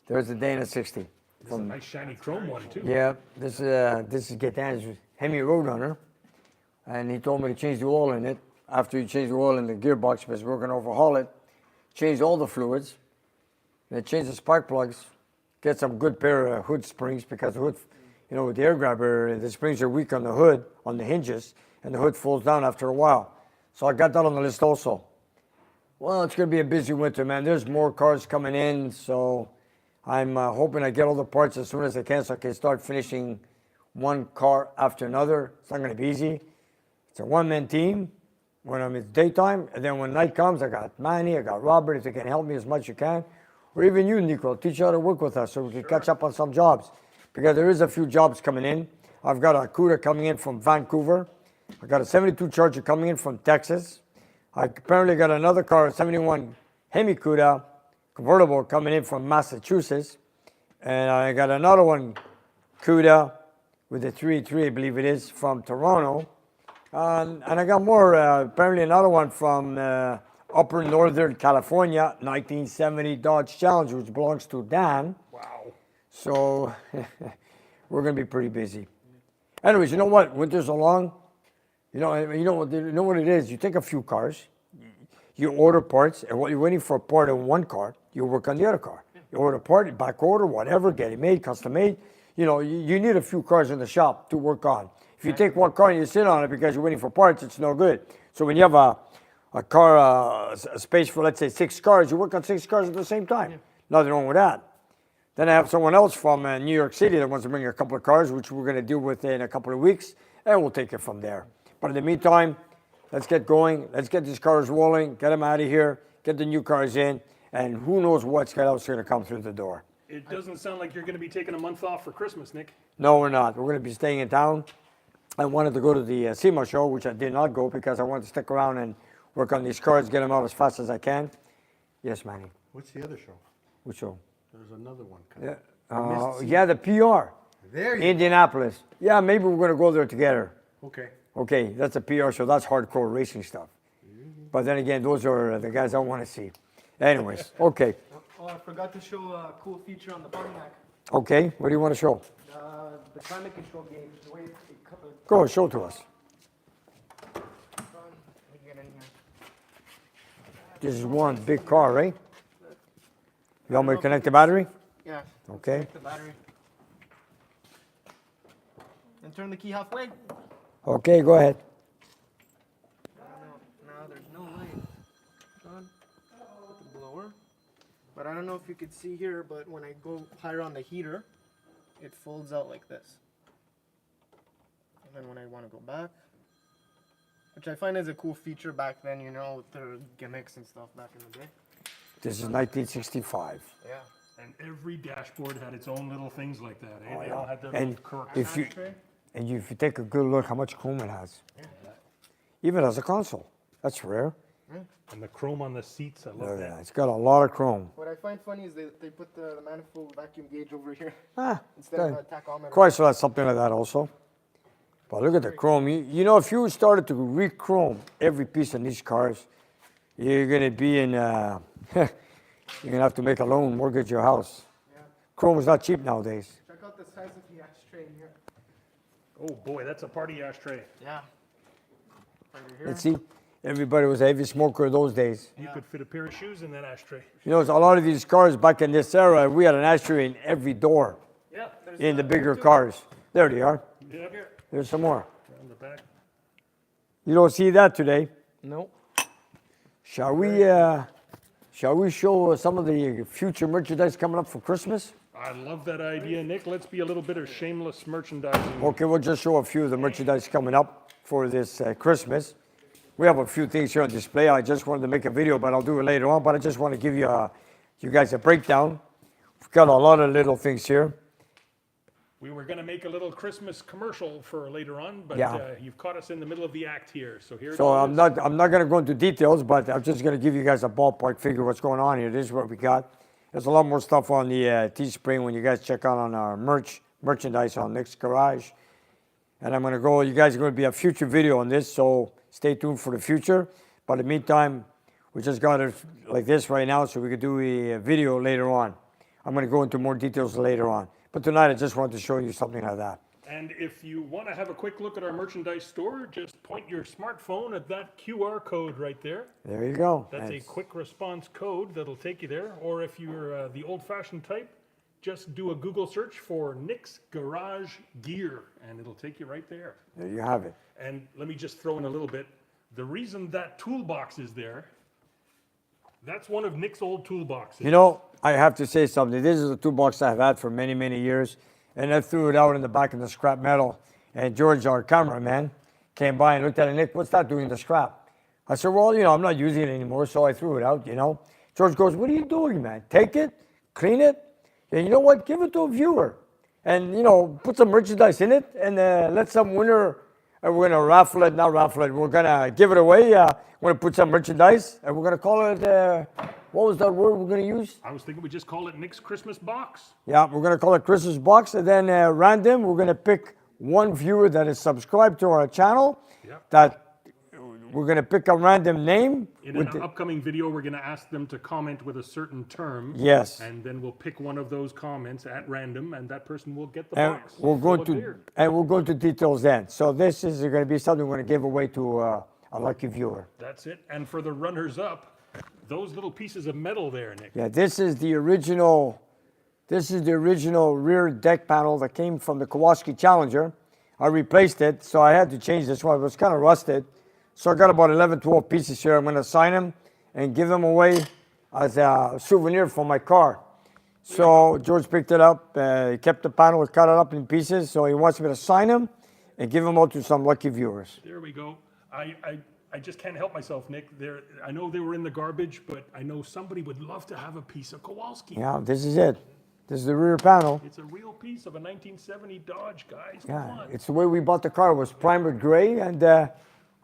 There's the Dyno 60. It's a nice shiny chrome one too. Yeah, this is Gaetan's Hemi Roadrunner, and he told me to change the oil in it. After he changed the oil in the gearbox, because we're going to overhaul it, change all the fluids, then change the spark plugs, get some good pair of hood springs, because the hood, with the air grabber, the springs are weak on the hood, on the hinges, and the hood falls down after a while. So I got that on the list also. Well, it's going to be a busy winter, man. There's more cars coming in, so I'm hoping I get all the parts as soon as I can so I can start finishing one car after another. It's not going to be easy. It's a one-man team when I'm in daytime, and then when night comes, I got Manny, I got Robert, if they can help me as much as you can. Or even you, Nico, teach you how to work with us so we can catch up on some jobs. Because there is a few jobs coming in. I've got a CUDA coming in from Vancouver. I got a 72 Charger coming in from Texas. I apparently got another car, a 71 Hemi CUDA convertible coming in from Massachusetts. And I got another one, CUDA, with a 3.3, I believe it is, from Toronto. And I got more, apparently another one from Upper Northern California, 1970 Dodge Challenger, which belongs to Dan. Wow. So we're going to be pretty busy. Anyways, you know what? Winter's along. You know what it is? You take a few cars, you order parts, and while you're waiting for a part in one car, you work on the other car. You order a part, back order, whatever, get it made, custom made. You need a few cars in the shop to work on. If you take one car and you sit on it because you're waiting for parts, it's no good. So when you have a car, a space for, let's say, 6 cars, you work on 6 cars at the same time. Yeah. Nothing wrong with that. Then I have someone else from New York City that wants to bring a couple of cars, which we're going to deal with in a couple of weeks, and we'll take it from there. But in the meantime, let's get going. Let's get these cars rolling, get them out of here, get the new cars in, and who knows what else is going to come through the door. It doesn't sound like you're going to be taking a month off for Christmas, Nick. No, we're not. We're going to be staying in town. I wanted to go to the SEMA show, which I did not go because I wanted to stick around and work on these cars, get them out as fast as I can. Yes, Manny. What's the other show? Which show? There's another one coming. Yeah, the PR. There you Indianapolis. Yeah, maybe we're going to go there together. Okay. Okay, that's a PR show. That's hardcore racing stuff. But then again, those are the guys I want to see. Anyways, okay. Oh, I forgot to show a cool feature on the Pontiac. Okay, what do you want to show? The climate control gauge, the way it Go, show to us. Let me get in here. This is one big car, right? You want me to connect the battery? Yeah. Okay. Connect the battery. And turn the key halfway. Okay, go ahead. No, there's no light. On. Put the blower. But I don't know if you could see here, but when I go higher on the heater, it folds out like this. And then when I want to go back, which I find is a cool feature back then, you know, with their gimmicks and stuff back in the day. This is 1965. Yeah. And every dashboard had its own little things like that, eh? Oh, They yeah. all had their And little quirks. if you take a good look how much chrome it has. Even as a console. That's rare. And the chrome on the seats, I love Look at that. that. It's got a lot of chrome. What I find funny is they put the manifold vacuum gauge over here Ah, instead of good. a tachometer. Chrysler has something like that also. But look at the chrome. You know, if you started to re-chrome every piece in these cars, you're going to be in, you're going to have to make a loan, mortgage your house. Yeah. Chrome is not cheap nowadays. Check out the size of the ashtray in here. Oh boy, that's a party ashtray. Yeah. Under here. Let's see. Everybody was a heavy smoker those days. You could fit a pair of shoes in that ashtray. You know, a lot of these cars back in this era, we had an ashtray in every door Yeah. There's in the bigger cars. There they are. Yep. There's some more. On the back. You don't see that today. Nope. Shall we show some of the future merchandise coming up for Christmas? I love that idea, Nick. Let's be a little bit of shameless merchandising. Okay, we'll just show a few of the merchandise coming up for this Christmas. We have a few things here on display. I just wanted to make a video, but I'll do it later on. But I just want to give you guys a breakdown. We've got a lot of little things here. We were going to make a little Christmas commercial for later on, but Yeah. you've caught us in the middle of the act here. So here it So is. I'm not going to go into details, but I'm just going to give you guys a ballpark figure what's going on here. This is what we got. There's a lot more stuff on the Teespring when you guys check out on our merchandise on Nick's Garage. And I'm going to go, you guys are going to be a future video on this, so stay tuned for the future. But in the meantime, we just got it like this right now, so we could do a video later on. I'm going to go into more details later on. But tonight, I just wanted to show you something like that. And if you want to have a quick look at our merchandise store, just point your smartphone at that QR code right there. There you go. That's a quick response code that'll take you there. Or if you're the old-fashioned type, just do a Google search for Nick's Garage Gear, and it'll take you right there. There you have it. And let me just throw in a little bit. The reason that toolbox is there, that's one of Nick's old toolboxes. You know, I have to say something. This is a toolbox I've had for many, many years. And I threw it out in the back of the scrap metal. And George, our cameraman, came by and looked at it. Nick, what's that doing in the scrap? I said, well, you know, I'm not using it anymore, so I threw it out, you know. George goes, what are you doing, man? Take it, clean it, and you know what? Give it to a viewer. And, you know, put some merchandise in it and let some winner, and we're going to raffle it, not raffle it, we're going to give it away. We're going to put some merchandise, and we're going to call it, what was that word we're going to use? I was thinking we just call it Nick's Christmas box. Yeah, we're going to call it Christmas Box, and then random, we're going to pick one viewer that is subscribed to our channel. Yep. That we're going to pick a random name. In an upcoming video, we're going to ask them to comment with a certain term. Yes. And then we'll pick one of those comments at random, and that person will get the And box. we'll full go of to beer. details then. So this is going to be something we're going to give away to a lucky viewer. That's it. And for the runners-up, those little pieces of metal there, Nick. Yeah, this is the original rear deck panel that came from the Kowalski Challenger. I replaced it, so I had to change this one. It was kind of rusted. So I got about 11, 12 pieces here. I'm going to sign them and give them away as a souvenir for my car. So George picked it up, he kept the panel, cut it up in pieces, so he wants me to sign them and give them out to some lucky viewers. There we go. I just can't help myself, Nick. I know they were in the garbage, but I know somebody would love to have a piece of Kowalski. Yeah, this is it. This is the rear panel. It's a real piece of a 1970 Dodge, guys. Come Yeah, on. it's the way we bought the car. It was primered gray, and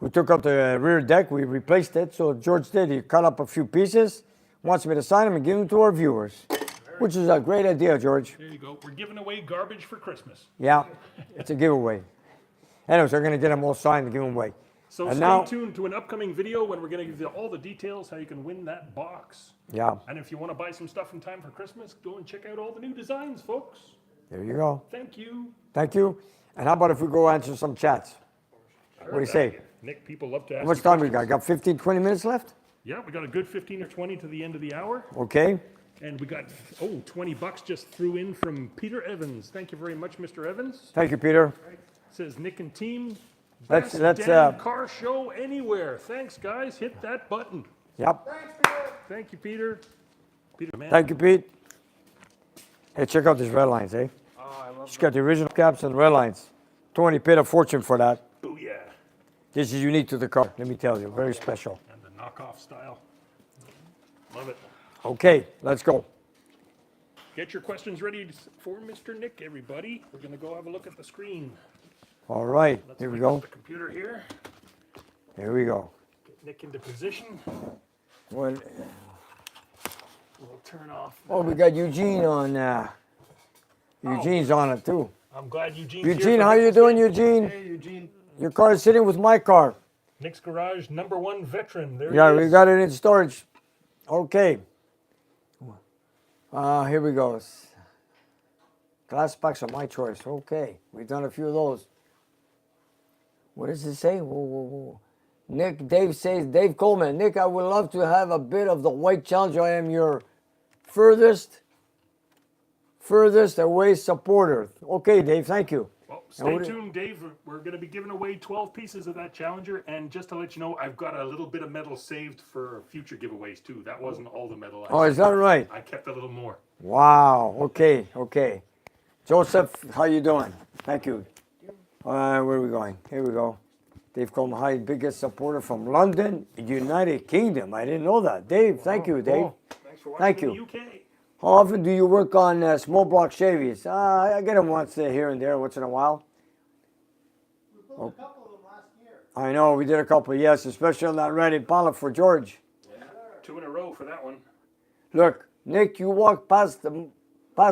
we took out the rear deck. We replaced it. So George did. He cut up a few pieces, wants me to sign them and give them to our viewers, which is a great idea, George. There you go. We're giving away garbage for Christmas. Yeah, it's a giveaway. Anyways, we're gonna get them all signed and give them away. So And stay now- tuned to an upcoming video when we're going to give you all the details how you can win that box. Yeah, And if you want to buy some stuff in time for Christmas, go and check out all the new designs, folks. there you go. Thank you. Thank you. And how about if we go answer some chats? What do you say? Nick, people love to ask How much you time we questions. got? Got 15, 20 minutes left? Yeah, we got a good 15 or 20 to the end of the hour. Okay. And we got, $20 just threw in from Peter Evans. Thank you very much, Mr. Evans. Thank you, Peter. Says Nick and team. Let's- best let's, damn car show anywhere. Thanks, guys. Hit that button. Yep. Thank you, Peter. Peter, man. Thank you, Pete. Hey, check out these red lines, eh? Oh, I love She's got the original caps and red lines. Tony paid a fortune for that. Booyah. This is unique to the car, let me tell you. Very special. And the knockoff style. Love it. Okay, let's go. Get your questions ready for Mr. Nick, everybody. We're going to go have a look at the screen. All right, Let's here we bring up go. the computer here. Here we go. Get Nick into position. Well, We'll turn off. oh, we got Eugene on. Eugene's on it too. I'm glad Eugene's Eugene, here. for how you Nick's doing, game. Eugene? Hey, Eugene. Your car is sitting with my car. Nick's Garage, #1 veteran. There Yeah, he we is. got it in storage. Okay. Here we go. Glass packs are my choice. Okay, we've done a few of those. What does it say? Whoa, whoa, whoa. Nick, Dave says, Dave Coleman, Nick, I would love to have a bit of the white challenge. I am your furthest away supporter. Okay, Dave, thank you. Well, And stay what- tuned, Dave. We're going to be giving away 12 pieces of that Challenger. And just to let you know, I've got a little bit of metal saved for future giveaways, too. That wasn't all the metal. Oh, is that right? I kept a little more. Wow. Okay. Okay. Joseph, how you doing? Thank you. Where are we going? Here we go. Dave Coleman, hi, biggest supporter from London, United Kingdom. I didn't know that. Dave, thank you, Dave. Thanks for watching Thank in you. the UK. How often do you work on small block Chevys? I get them once here and there, once in a while. We built a couple of them last year. I know, we did a couple, yes, especially on that red Impala for George. 2 in a row for that one. Look, Nick, you walked past the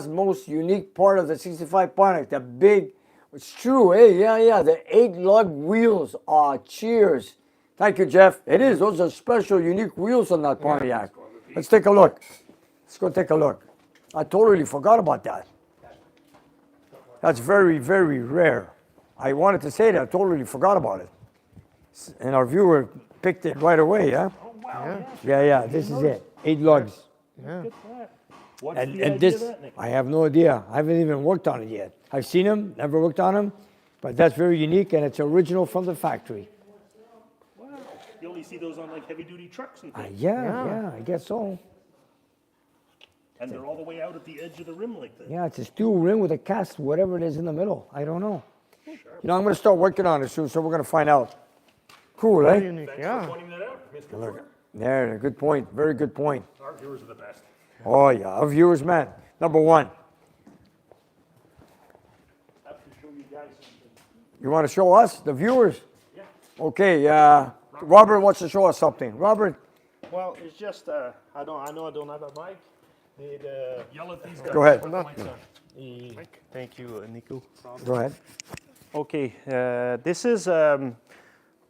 most unique part of the 65 Pontiac, the big, it's true, eh? Yeah, the 8 lug wheels. Aw, cheers. Thank you, Jeff. It is, those are special, unique wheels on that Pontiac. Let's take a look. Let's go take a look. I totally forgot about that. That's very, very rare. I wanted to say that, I totally forgot about it. And our viewer picked it right away, yeah? Oh, wow. Yeah, this is it. 8 lugs. Yeah. Look at that. What's And, the and idea this, of that, Nick? I have no idea. I haven't even worked on it yet. I've seen them, never worked on them, but that's very unique and it's original from the factory. Wow. You only see those on like heavy duty trucks and things. Yeah, I guess so. And they're all the way out at the edge of the rim like that. Yeah, it's a steel rim with a cast, whatever it is in the middle. I don't know. You know, I'm going to start working on it soon, so we're going to find out. Cool, Very eh? unique, Thanks yeah. for pointing that out, Mr. Look. There, good point. Very good point. Our viewers are the best. Oh, yeah. Our viewers, man. Number one. I have to show you guys something. You want to show us, the viewers? Yeah. Okay, Robert wants to show us something. Robert, Well, it's just I know I don't have a mic. Yell at these guys. Go ahead. Put the mics on. Thank you, Nico. go ahead. Okay, this is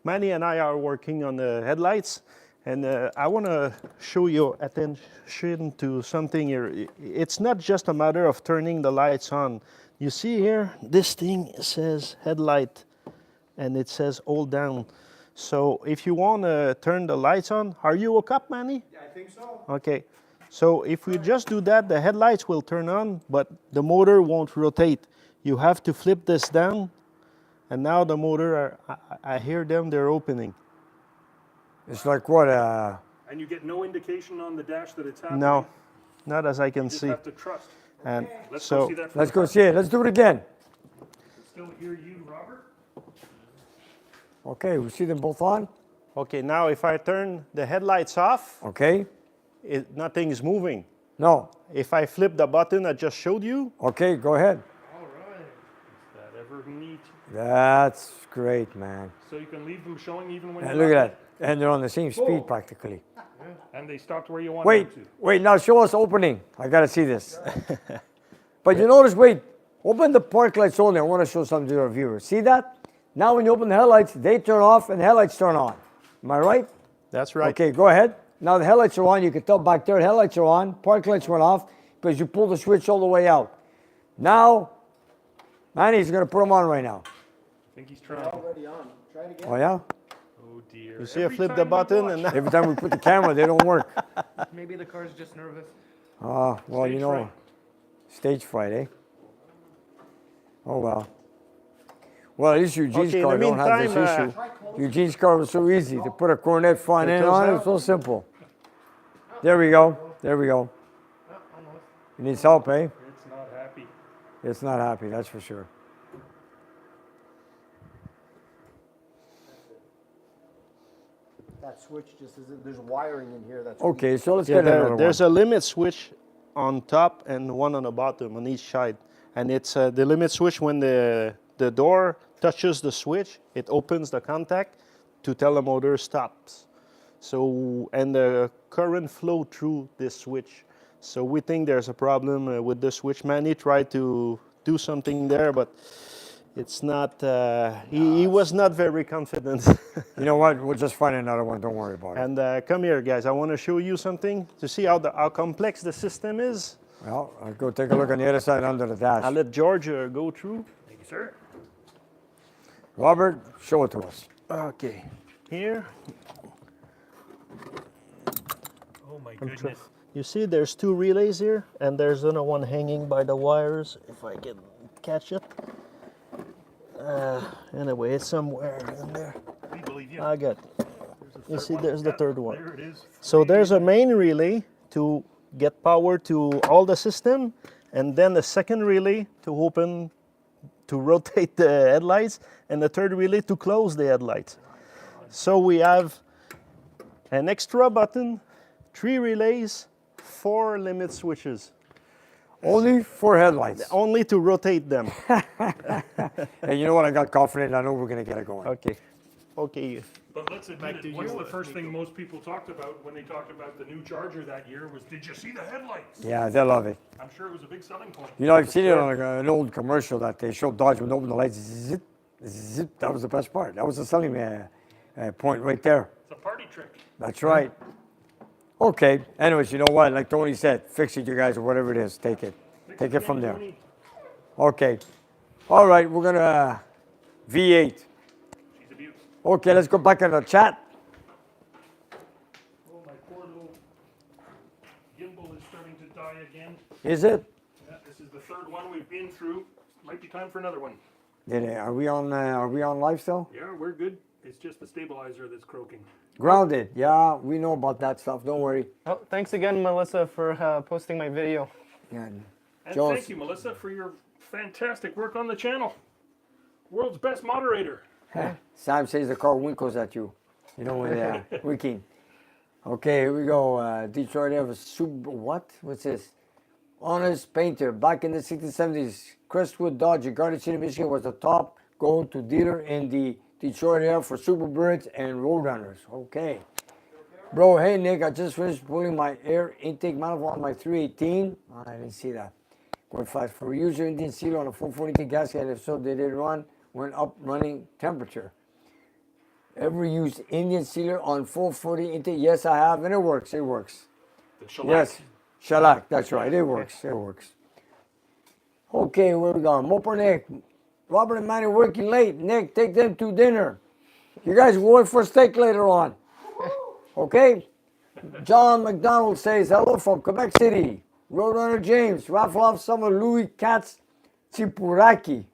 Manny and I are working on the headlights, and I want to show your attention to something here. It's not just a matter of turning the lights on. You see here, this thing says headlight, and it says hold down. So if you want to turn the lights on, are you woke up, Manny? Yeah, I think so. Okay, so if we just do that, the headlights will turn on, but the motor won't rotate. You have to flip this down, and now the motor, I hear them, they're opening. It's like what? And you get no indication on the dash that it's happening. No, not as I can You just see. have to trust. And Let's go so, see that. Let's go see it. Let's do it again. Still hear you, Robert? Okay, we see them both on. okay, now if I turn the headlights off, Okay. nothing is moving. No. If I flip the button I just showed you, Okay, go ahead. All right. Is that ever neat? That's great, man. So you can leave them showing even when And you're look not at that. And they're on the same speed practically. and they stopped where you want Wait, them to. wait, now show us opening. I gotta see this. But you notice, wait, open the park lights only. I wanna show something to our viewers. See that? Now when you open the headlights, they turn off and the headlights turn on. Am I right? that's right. Okay, go ahead. Now the headlights are on. You can tell back there the headlights are on. Park lights went off because you pulled the switch all the way out. Now, Manny's going to put them on right now. I think he's trying. Already on. Try it again. Oh, yeah? Oh dear. You see I Every flip the time we button watch- and now Every time we put the camera, they don't work. Maybe the car's just nervous. Oh, well, you Stage know, fright. stage fright, eh? Oh, well. Well, at least Eugene's Okay, in car the don't have this meantime, issue. Eugene's car was so easy to put a cornet front It end goes on. It out. was so simple. There we go. There we go. It needs help, eh? It's not happy. It's not happy, that's for sure. That switch just isn't, there's wiring in here that's. Okay, so let's yeah, get another there's one. a limit switch on top and one on the bottom on each side. And it's the limit switch when the door touches the switch, it opens the contact to tell the motor stops. So, and the current flow through this switch. So we think there's a problem with the switch. Manny tried to do something there, but it's not, he was not very confident. You know what? We'll just find another one. Don't worry about it. And come here, guys. I want to show you something to see how complex the system is. Well, I'll go take a look on the other side under the dash. I'll let George go through. Thank you, sir. Robert, show it to us. Okay. Here, Oh my goodness. you see there's two relays here, and there's another one hanging by the wires, if I can catch it. Anyway, it's somewhere in there. We believe you. I got it. You see, there's the Yeah, third one. There it is. So there's a main relay to get power to all the system, and then the second relay to rotate the headlights, and the third relay to close the headlights. So we have an extra button, 3 relays, 4 limit switches, Only for headlights. only to rotate them. And you know what? I got confident. I know we're going to get it going. Okay. Okay. But let's admit it, what's the first thing most people talked about when they talked about the new Charger that year was, did you see the headlights? Yeah, they love it. I'm sure it was a big selling point. You know, I've seen it on an old commercial that they showed Dodge when they opened the lights. Zip, zip. That was the best part. That was the selling point right there. It's a party trick. That's right. Okay. Anyways, you know what? Like Tony said, fix it, you guys, or whatever it is. Take it. Take it from there. Okay. All right. We're going to V8. She's a beaut. Okay, let's go back in the chat. Oh, my poor little gimbal is starting to die again. Is it? Yeah, this is the third one we've been through. Might be time for another one. Are we on live still? Yeah, we're good. It's just the stabilizer that's croaking. Grounded. Yeah, we know about that stuff. Don't worry. Oh, thanks again, Melissa, for posting my video. Yeah. And Jones. thank you, Melissa, for your fantastic work on the channel. World's best moderator. Sam says the car winkles at you. You know when winking. Okay, here we go. Detroit have a super what? What's this? Honest painter. Back in the 60s, 70s, Crestwood Dodge in Garden City, Michigan was the top go-to dealer in the Detroit area for Superbirds and Roadrunners. Okay. Bro, hey Nick, I just finished putting my air intake manifold on my 318. I didn't see that. Going fast for user engine sealer on a 442 gasket. If so, did it run when up running temperature? Ever used Indian sealer on 440 intake? Yes, I have, and it works. It works. The shellac. Yes, shellac. That's right. It works. It works. Okay, where we going? Moper Nick, Robert and Manny working late. Nick, take them to dinner. You guys going for steak later on. Okay. John McDonald says hello from Quebec City. Roadrunner James, raffle off some of Louis Katz Chipuraki.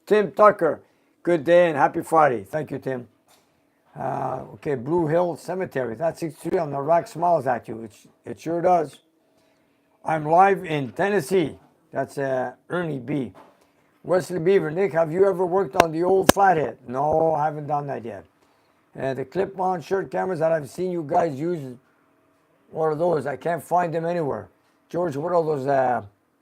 Tim Tucker, good day and happy Friday. Thank you, Tim. Okay, Blue Hill Cemetery. That 63 on the rack smiles at you. It sure does. I'm live in Tennessee. That's Ernie B. Wesley Beaver. Nick, have you ever worked on the old flathead? No, I haven't done that yet. The clip-on shirt cameras that I've seen you guys use What are those? I can't find them anywhere. George, what are those?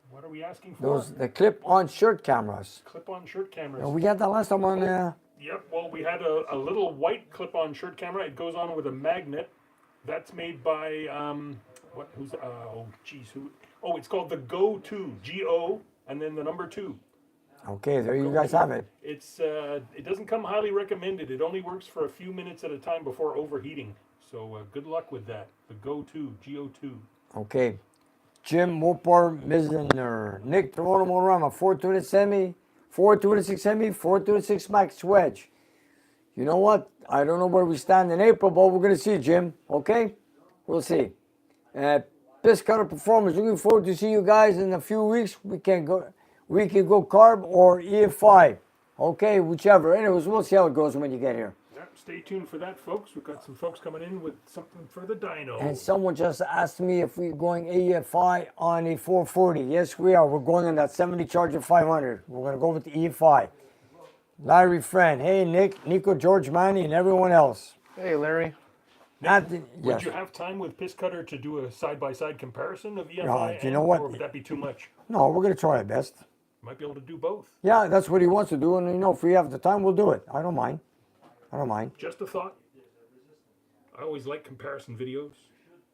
What are we asking for? Those the clip-on shirt cameras. Clip-on shirt cameras. We got that last time on. Yep, well, we had a little white clip-on shirt camera. It goes on with a magnet. That's made by, it's called the Go 2, G-O, and then the number 2. Okay, there you guys have it. It doesn't come highly recommended. It only works for a few minutes at a time before overheating. So good luck with that. The Go 2, G-O-2. Okay. Jim Mopar Mizner. Nick Toronto Motorama, 420 semi, 426 semi, 426 max wedge. You know what? I don't know where we stand in April, but we're going to see, Jim. Okay? We'll see. Piss Cutter Performance. Looking forward to see you guys in a few weeks. We can go carb or EFI. Okay, whichever. Anyways, we'll see how it goes when you get here. Yep, stay tuned for that, folks. We've got some folks coming in with something for the dyno. And someone just asked me if we're going EFI on a 440. Yes, we are. We're going on that 70 Charger 500. We're going to go with the EFI. Larry Friend. Hey, Nick, Nico, George, Manny, and everyone else. Hey, Larry. Anthony, Would yes. you have time with Piss Cutter to do a side-by-side comparison of EFI do you know what? or would that be too much? No, we're going to try our best. Might be able to do both. Yeah, that's what he wants to do. And, if we have the time, we'll do it. I don't mind. Just a thought. I always like comparison videos.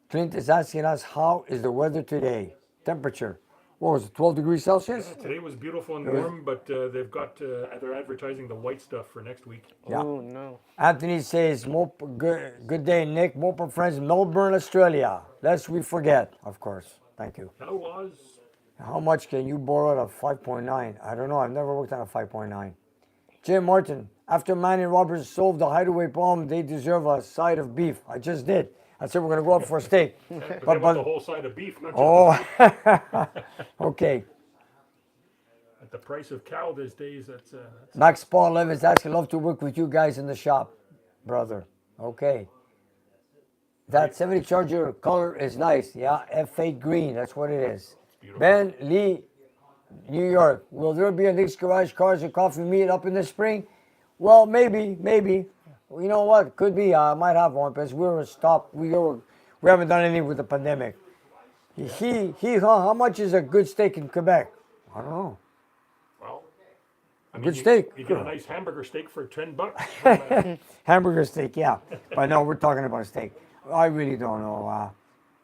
Clint is asking us, how is the weather today? Temperature. What was it, 12 degrees Celsius? Yeah, today was beautiful and warm, but they've got, they're advertising the white stuff for next week. Yeah. Oh, no. Anthony says, good day, Nick. Moper Friends, Melbourne, Australia. Lest we forget, of course. Thank you. Hello, Oz. How much can you borrow at a 5.9? I don't know. I've never worked on a 5.9. Jim Martin, after Manny Roberts solved the hideaway problem, they deserve a side of beef. I just did. I said we're going to go out for a steak. But the whole side of beef, not just the steak. Okay. At the price of cow these days, that's Max Paul Levis asking, love to work with you guys in the shop, brother. Okay. That 70 Charger color is nice. Yeah, F8 green. That's what it is. Ben Lee, New York. Will there be a Nick's Garage Cars and Coffee meet up in the spring? Well, maybe. You know what? Could be. I might have one because we were stopped. We haven't done anything with the pandemic. How much is a good steak in Quebec? I don't know. well. I mean, Good steak. You get a nice hamburger steak for $10. Hamburger steak, yeah. But no, we're talking about a steak. I really don't know.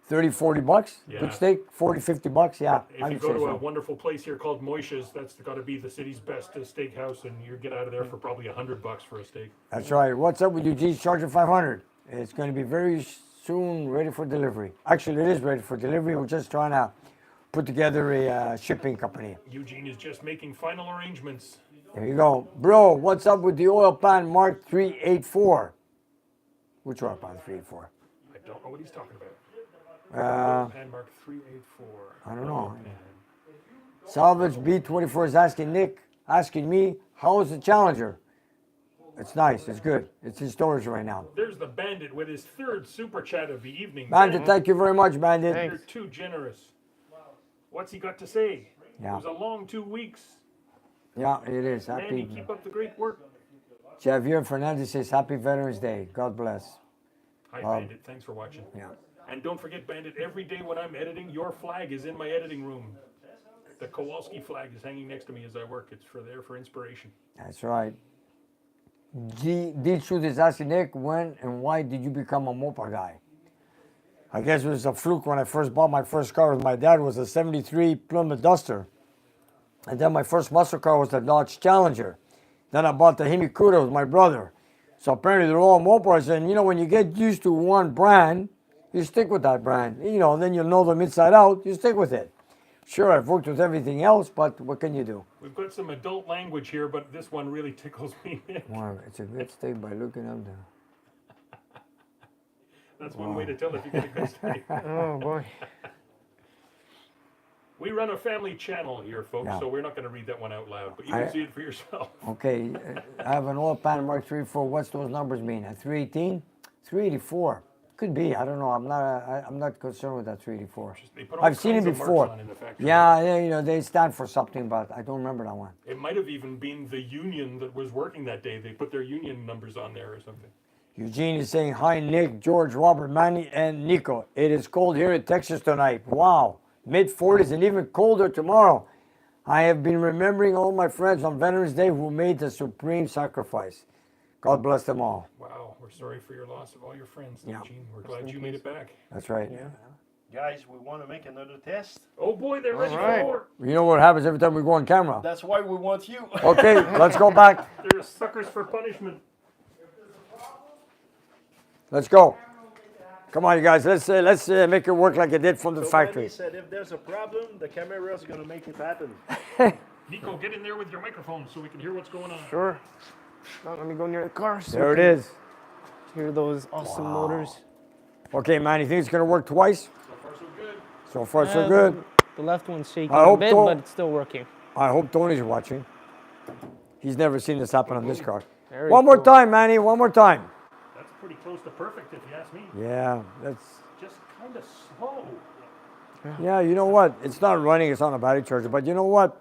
30, 40 bucks? Yeah. Good steak? 40, 50 bucks? Yeah. If you go to a wonderful place here called Moisha's, that's got to be the city's best steakhouse, and you get out of there for probably $100 for a steak. That's right. What's up with Eugene's Charger 500? It's going to be very soon ready for delivery. Actually, it is ready for delivery. We're just trying to put together a shipping company. Eugene is just making final arrangements. There you go. Bro, what's up with the oil pan Mark 384? Which oil pan 384? I don't know what he's talking about. Pan Mark 384. I don't know. Salvage B24 is asking me, how is the Challenger? It's nice. It's good. It's in storage right now. There's the Bandit with his third super chat of the evening. Bandit, thank you very much, Bandit. You're too generous. What's he got to say? Yeah. It was a long 2 weeks. Yeah, it is. Manny, Happy. keep up the great work. Javier Fernandez says, Happy Veterans Day. God bless. Hi, Bandit. Thanks for watching. Yeah. And don't forget, Bandit, every day when I'm editing, your flag is in my editing room. The Kowalski flag is hanging next to me as I work. It's there for inspiration. That's right. D Truth is asking Nick, when and why did you become a Mopar guy? I guess it was a fluke when I first bought my first car with my dad. It was a 73 Plymouth Duster. And then my first muscle car was the Dodge Challenger. Then I bought the Himikuta with my brother. So apparently they're all Mopars. And when you get used to one brand, you stick with that brand. Then you'll know them inside out. You stick with it. Sure, I've worked with everything else, but what can you do? We've got some adult language here, but this one really tickles me. Well, it's a good steak by looking up there. That's one way to tell if you get a good steak. Oh, boy. We run a family channel here, folks, Yeah. so we're not going to read that one out loud, but you can see it for yourself. Okay, I have an oil pan Mark 384. What's those numbers mean? A 318? 384. Could be. I don't know. I'm not concerned with that 384. They put all I've seen it kinds of marks before. on in the factory. Yeah, they stand for something, but I don't remember that one. It might have even been the union that was working that day. They put their union numbers on there or something. Eugene is saying, hi, Nick, George, Robert, Manny, and Nico. It is cold here in Texas tonight. Wow. Mid-40s and even colder tomorrow. I have been remembering all my friends on Veterans Day who made the supreme sacrifice. God bless them all. Wow, we're sorry for your loss of all your friends, Yeah. Eugene. We're glad you made it back. That's right. Guys, we want to make another test. Oh boy, they're ready right. for You know what happens every time we go on camera? That's why we want you. Okay, let's go back. They're suckers for punishment. Let's go. Come on, you guys. Let's make it work like it did from the So factory. Manny said if there's a problem, the camera is going to make it happen. Nico, get in there with your microphone so we can hear what's going on. Sure. Now let me go near the car so There we it can is. hear those awesome motors. Okay, man. You think it's gonna work twice? So far, so good. So far, so good. The left one's shaking I a hope bit, so. but it's still working. I hope Tony's watching. He's never seen this happen on this car. Very One more cool. time, Manny. One more time. That's pretty close to perfect if you ask me. Yeah, that's. Just kind of slow. Yeah, you know what? It's not running. It's on a battery charger. But you know what?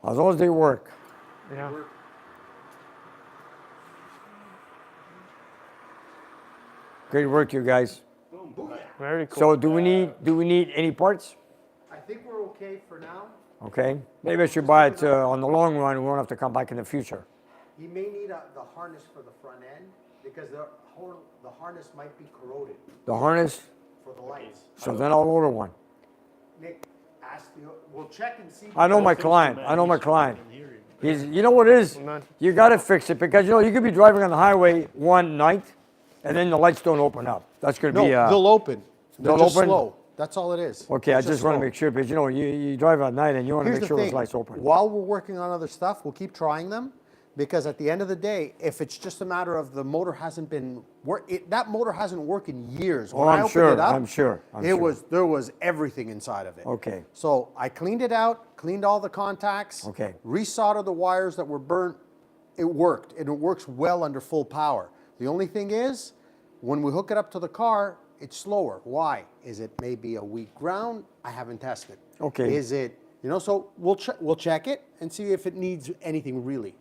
As long as they work. Yeah. Great work, you guys. Very cool. So, do we need any parts? I think we're okay for now. Okay. Maybe I should buy it on the long run. We won't have to come back in the future. He may need the harness for the front end because the harness might be corroded The harness. for the lights. So then I'll order one. Nick, ask the, we'll check and see. I know my client. I know my client. He's, you know what it is? None. You got to fix it because you know you could be driving on the highway one night, and then the lights don't open up. That's going to No, be. they'll open. They're they'll just open? slow. That's all it is. Okay, I It's just want to slow. make sure because you know you drive at night and you want to Here's make the sure those thing. lights open. While we're working on other stuff, we'll keep trying them because at the end of the day, if it's just a matter of the motor hasn't been that motor hasn't worked in years. When Oh, I I'm opened sure. it up, I'm sure. I'm it sure. was there was everything inside of it. Okay. So I cleaned it out, cleaned all the contacts. Okay. Resoldered the wires that were burnt. It worked, and it works well under full power. The only thing is, when we hook it up to the car, it's slower. Why? Is it maybe a weak ground? I haven't tested. Okay. Is it, so we'll check it and see if it needs anything really.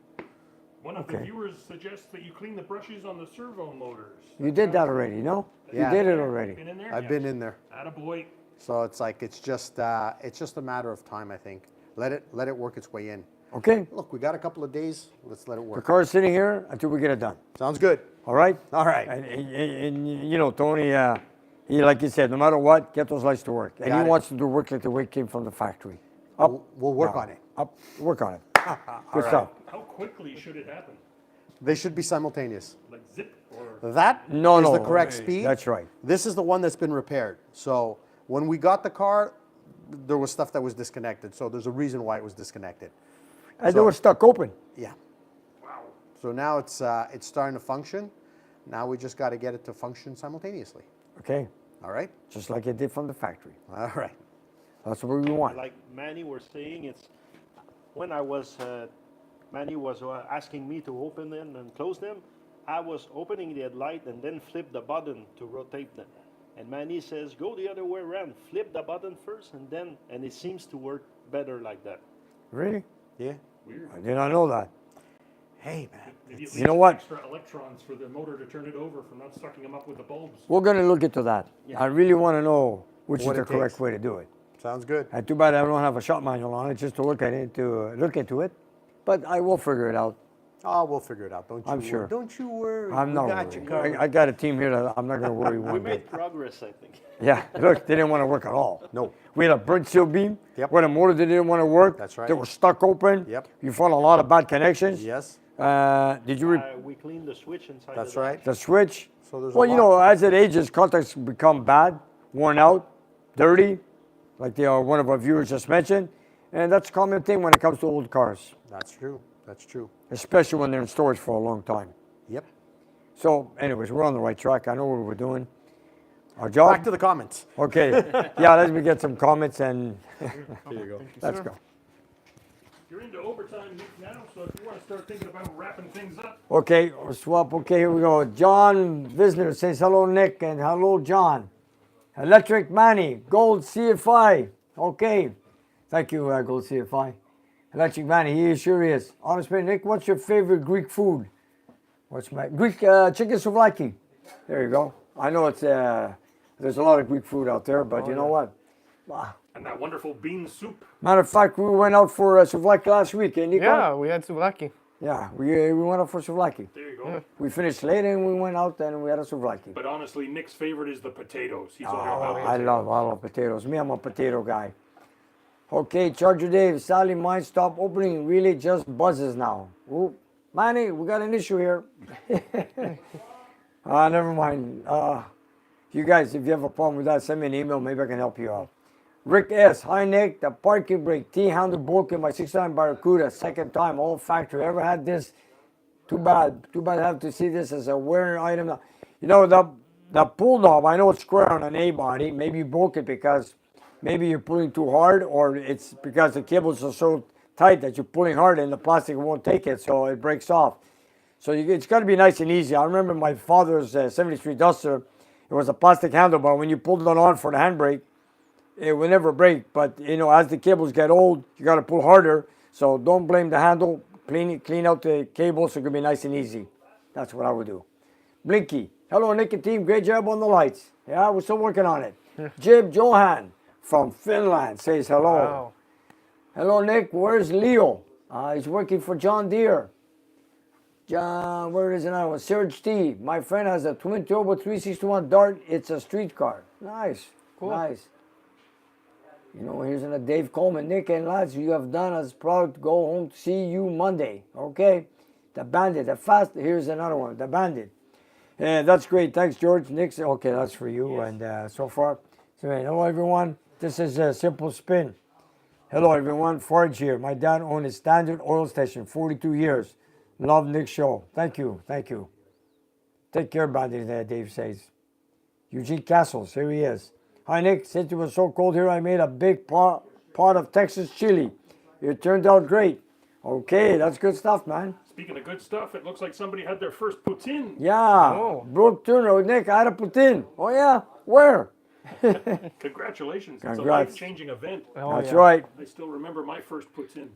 One of the viewers suggests that you clean the brushes on the servo motors. You did that already, no? Yeah. You did it already. Been in there? I've been in there. Attaboy. So it's like, it's just a matter of time, I think. Let it work its way in. Okay. Look, we got a couple of days. Let's let it The work. car's sitting here until we get it done. Sounds good. All right? All right. And you know, Tony, he, like you said, no matter what, get those lights to work. And Got he it. wants to do work like the way it came from the factory. Up, We'll work down, on it. Up, work on it. Good stuff. How quickly should it happen? They should be simultaneous. Like zip or? That No, is no, the correct speed. That's right. This is the one that's been repaired. So when we got the car, there was stuff that was disconnected. So there's a reason why it was disconnected. And they So- were stuck open. Yeah. Wow. So now it's starting to function. Now we just got to get it to function simultaneously. Okay. All right. Just like it did from the factory. All right. That's what we want. Like Manny was saying, it's when I was Manny was asking me to open them and close them. I was opening the headlight and then flip the button to rotate them. And Manny says, go the other way around. Flip the button first and it seems to work better like that. Really? Yeah. Weird. I did not know that. Hey, man. Maybe at You know least what? Extra electrons for the motor to turn it over from not sucking them up with the bulbs. We're going to look into that. I really want to know which What is it the correct takes. way to do it. Sounds good. And too bad I don't have a shop manual on it just to look at it, to look into it. But I will figure it out. Oh, we'll figure it out. Don't you I'm worry. sure. Don't you worry. I'm We not got you worried. covered. I got a team here that I'm not going to worry We one bit. made progress, I think. Yeah, look, they didn't want to work at all. No. We had a burnt seal beam. Yep. Where the motor didn't want to work. That's right. They were stuck open. Yep. You found a lot of bad connections. Yes. Did you We cleaned the switch inside. That's the right. the switch? So there's a Well, you lot. know, as it ages, contacts become bad, worn out, dirty, like one of our viewers just mentioned. And that's a common thing when it comes to old cars, That's true. That's true. especially when they're in storage for a long time. Yep. So, anyways, we're on the right track. I know what we're doing. Our job. Back to the comments. Okay. Yeah, let me get some comments and Here you go. let's go. You're into overtime week now, so if you want to start thinking about wrapping things up, Okay, we'll swap. Okay, here we go. John Visner says hello, Nick, and hello, John. Electric Manny, Gold CFI. Okay, thank you, Gold CFI. Electric Manny, he sure is. Honest man, Nick, what's your favorite Greek food? What's my Greek chicken souvlaki? There you go. I know it's there's a lot of Greek food out there, but you know what? And that wonderful bean soup. Matter of fact, we went out for souvlaki last week, eh, Nico? Yeah, we had souvlaki. Yeah, we went out for souvlaki. There you go. We finished late and we went out and we had a souvlaki. But honestly, Nick's favorite is the potatoes. He's all Oh, about I love potatoes. Me, I'm a potato guy. Okay, Charger Dave, Sally, mine stop opening. Really just buzzes now. Ooh, Manny, we got an issue here. Never mind. You guys, if you have a problem with that, send me an email. Maybe I can help you out. Rick S. Hi, Nick. The parking brake T-handle broken by 69 Barracuda. Second time, all factory. Ever had this? Too bad. Too bad I have to see this as a wear item. You know, the pull knob, I know it's square on an A body. Maybe you broke it because maybe you're pulling too hard, or it's because the cables are so tight that you're pulling hard and the plastic won't take it, so it breaks off. So it's got to be nice and easy. I remember my father's 73 Duster. It was a plastic handlebar. When you pulled it on for the handbrake, it will never break. But, you know, as the cables get old, you got to pull harder. So don't blame the handle. Clean out the cables so it can be nice and easy. That's what I would do. Blinky. Hello, Nick and team. Great job on the lights. Yeah, we're still working on it. Jib Johan from Finland says hello. Wow. Hello, Nick. Where's Leo? He's working for John Deere. John, where is it now? Serge T. My friend has a twin turbo 361 Dart. It's a street car. Nice. Cool. Nice. You know, here's a Dave Coleman. Nick and lads, you have done us proud to go home to see you Monday. Okay. The Bandit. The Fast. Here's another one. The Bandit. Yeah, that's great. Thanks, George. Nick. Okay, that's for you. Yes. And so far. So, hello, everyone. This is a Simple Spin. Hello, everyone. Forge here. My dad owned a Standard oil station 42 years. Love Nick's show. Thank you. Thank you. Take care, Bandit, Dave says. Eugene Castles. Here he is. Hi, Nick. Since it was so cold here, I made a big pot of Texas chili. It turned out great. Okay, that's good stuff, man. Speaking of good stuff, it looks like somebody had their first poutine. Yeah. Oh. Brooke Turner. Nick, I had a poutine. Oh, yeah? Where? Congratulations. Congrats. It's a life-changing event. Oh, That's yeah. right. I still remember my first poutine.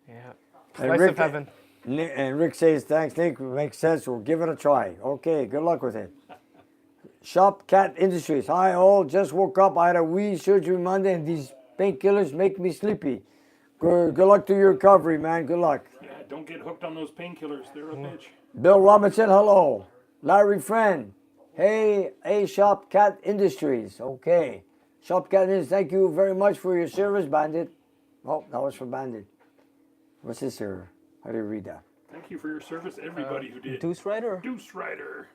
Yeah. And Slice Rick, of heaven. And Rick says, thanks, Nick. Makes sense. We'll give it a try. Okay, good luck with it. Shop Cat Industries. Hi, all. Just woke up. I had a wee surgery Monday, and these painkillers make me sleepy. Good luck to your recovery, man. Good luck. Yeah, don't get hooked on those painkillers. They're a bitch. Bill Robinson, hello. Larry Friend. Hey, Shop Cat Industries. Okay. Shop Cat Industries, thank you very much for your service, Bandit. Oh, that was for Bandit. What's this here? How do you read that? Thank you for your service, everybody who did. Deuce Rider. Deuce Rider.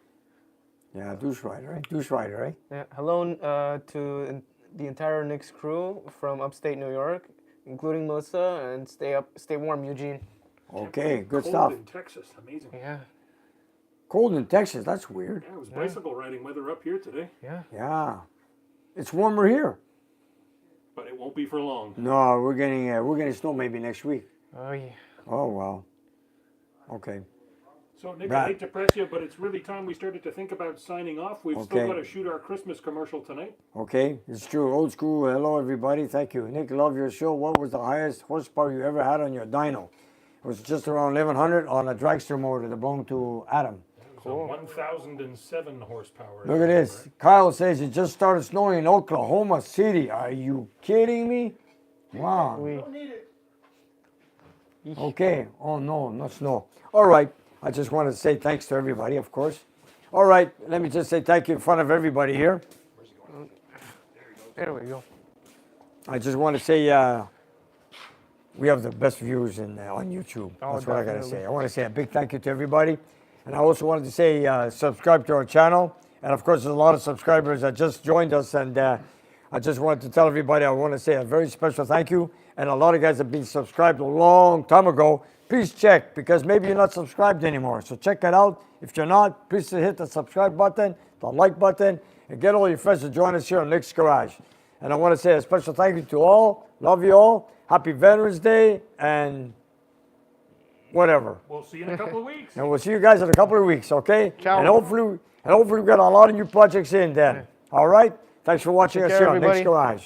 Yeah, Deuce Rider, right? Deuce Rider, right? Yeah. Hello to the entire Nick's crew from upstate New York, including Melissa, and stay warm, Eugene. Okay, good Cold stuff. in Texas. Amazing. Yeah. Cold in Texas, that's weird. Yeah, it was bicycle riding weather up here today, Yeah. Yeah. It's warmer here. but it won't be for long. No, we're getting snow maybe next week. Oh yeah. Oh, well. Okay. So, Nick, Right. I hate to press you, but it's really time we started to think about signing off. We've still Okay. got to shoot our Christmas commercial tonight. Okay, it's true. Old school. Hello, everybody. Thank you. Nick, love your show. What was the highest horsepower you ever had on your dyno? It was just around 1100 on a dragster motor that belonged to Adam. So 1,007 horsepower. Look at this. Kyle says it just started snowing in Oklahoma City. Are you kidding me? Wow. Okay. Oh, no, not snow. All right. I just want to say thanks to everybody, of course. All right. Let me just say thank you in front of everybody here. There we go. I just want to say we have the best views on YouTube. Oh, That's what I got to definitely. say. I want to say a big thank you to everybody. And I also wanted to say subscribe to our channel. And of course, there's a lot of subscribers that just joined us. And I just wanted to tell everybody, I want to say a very special thank you. And a lot of guys have been subscribed a long time ago. Please check, because maybe you're not subscribed anymore. So check it out. If you're not, please hit the subscribe button, the like button, and get all your friends to join us here on Nick's Garage. And I want to say a special thank you to all. Love you all. Happy Veterans Day and whatever. We'll see you in a couple of weeks. And we'll see you guys in a couple of weeks, okay? Ciao. And hopefully we got a lot of new projects in then. All right? Thanks for watching Take us care, here on Nick's everybody. Garage.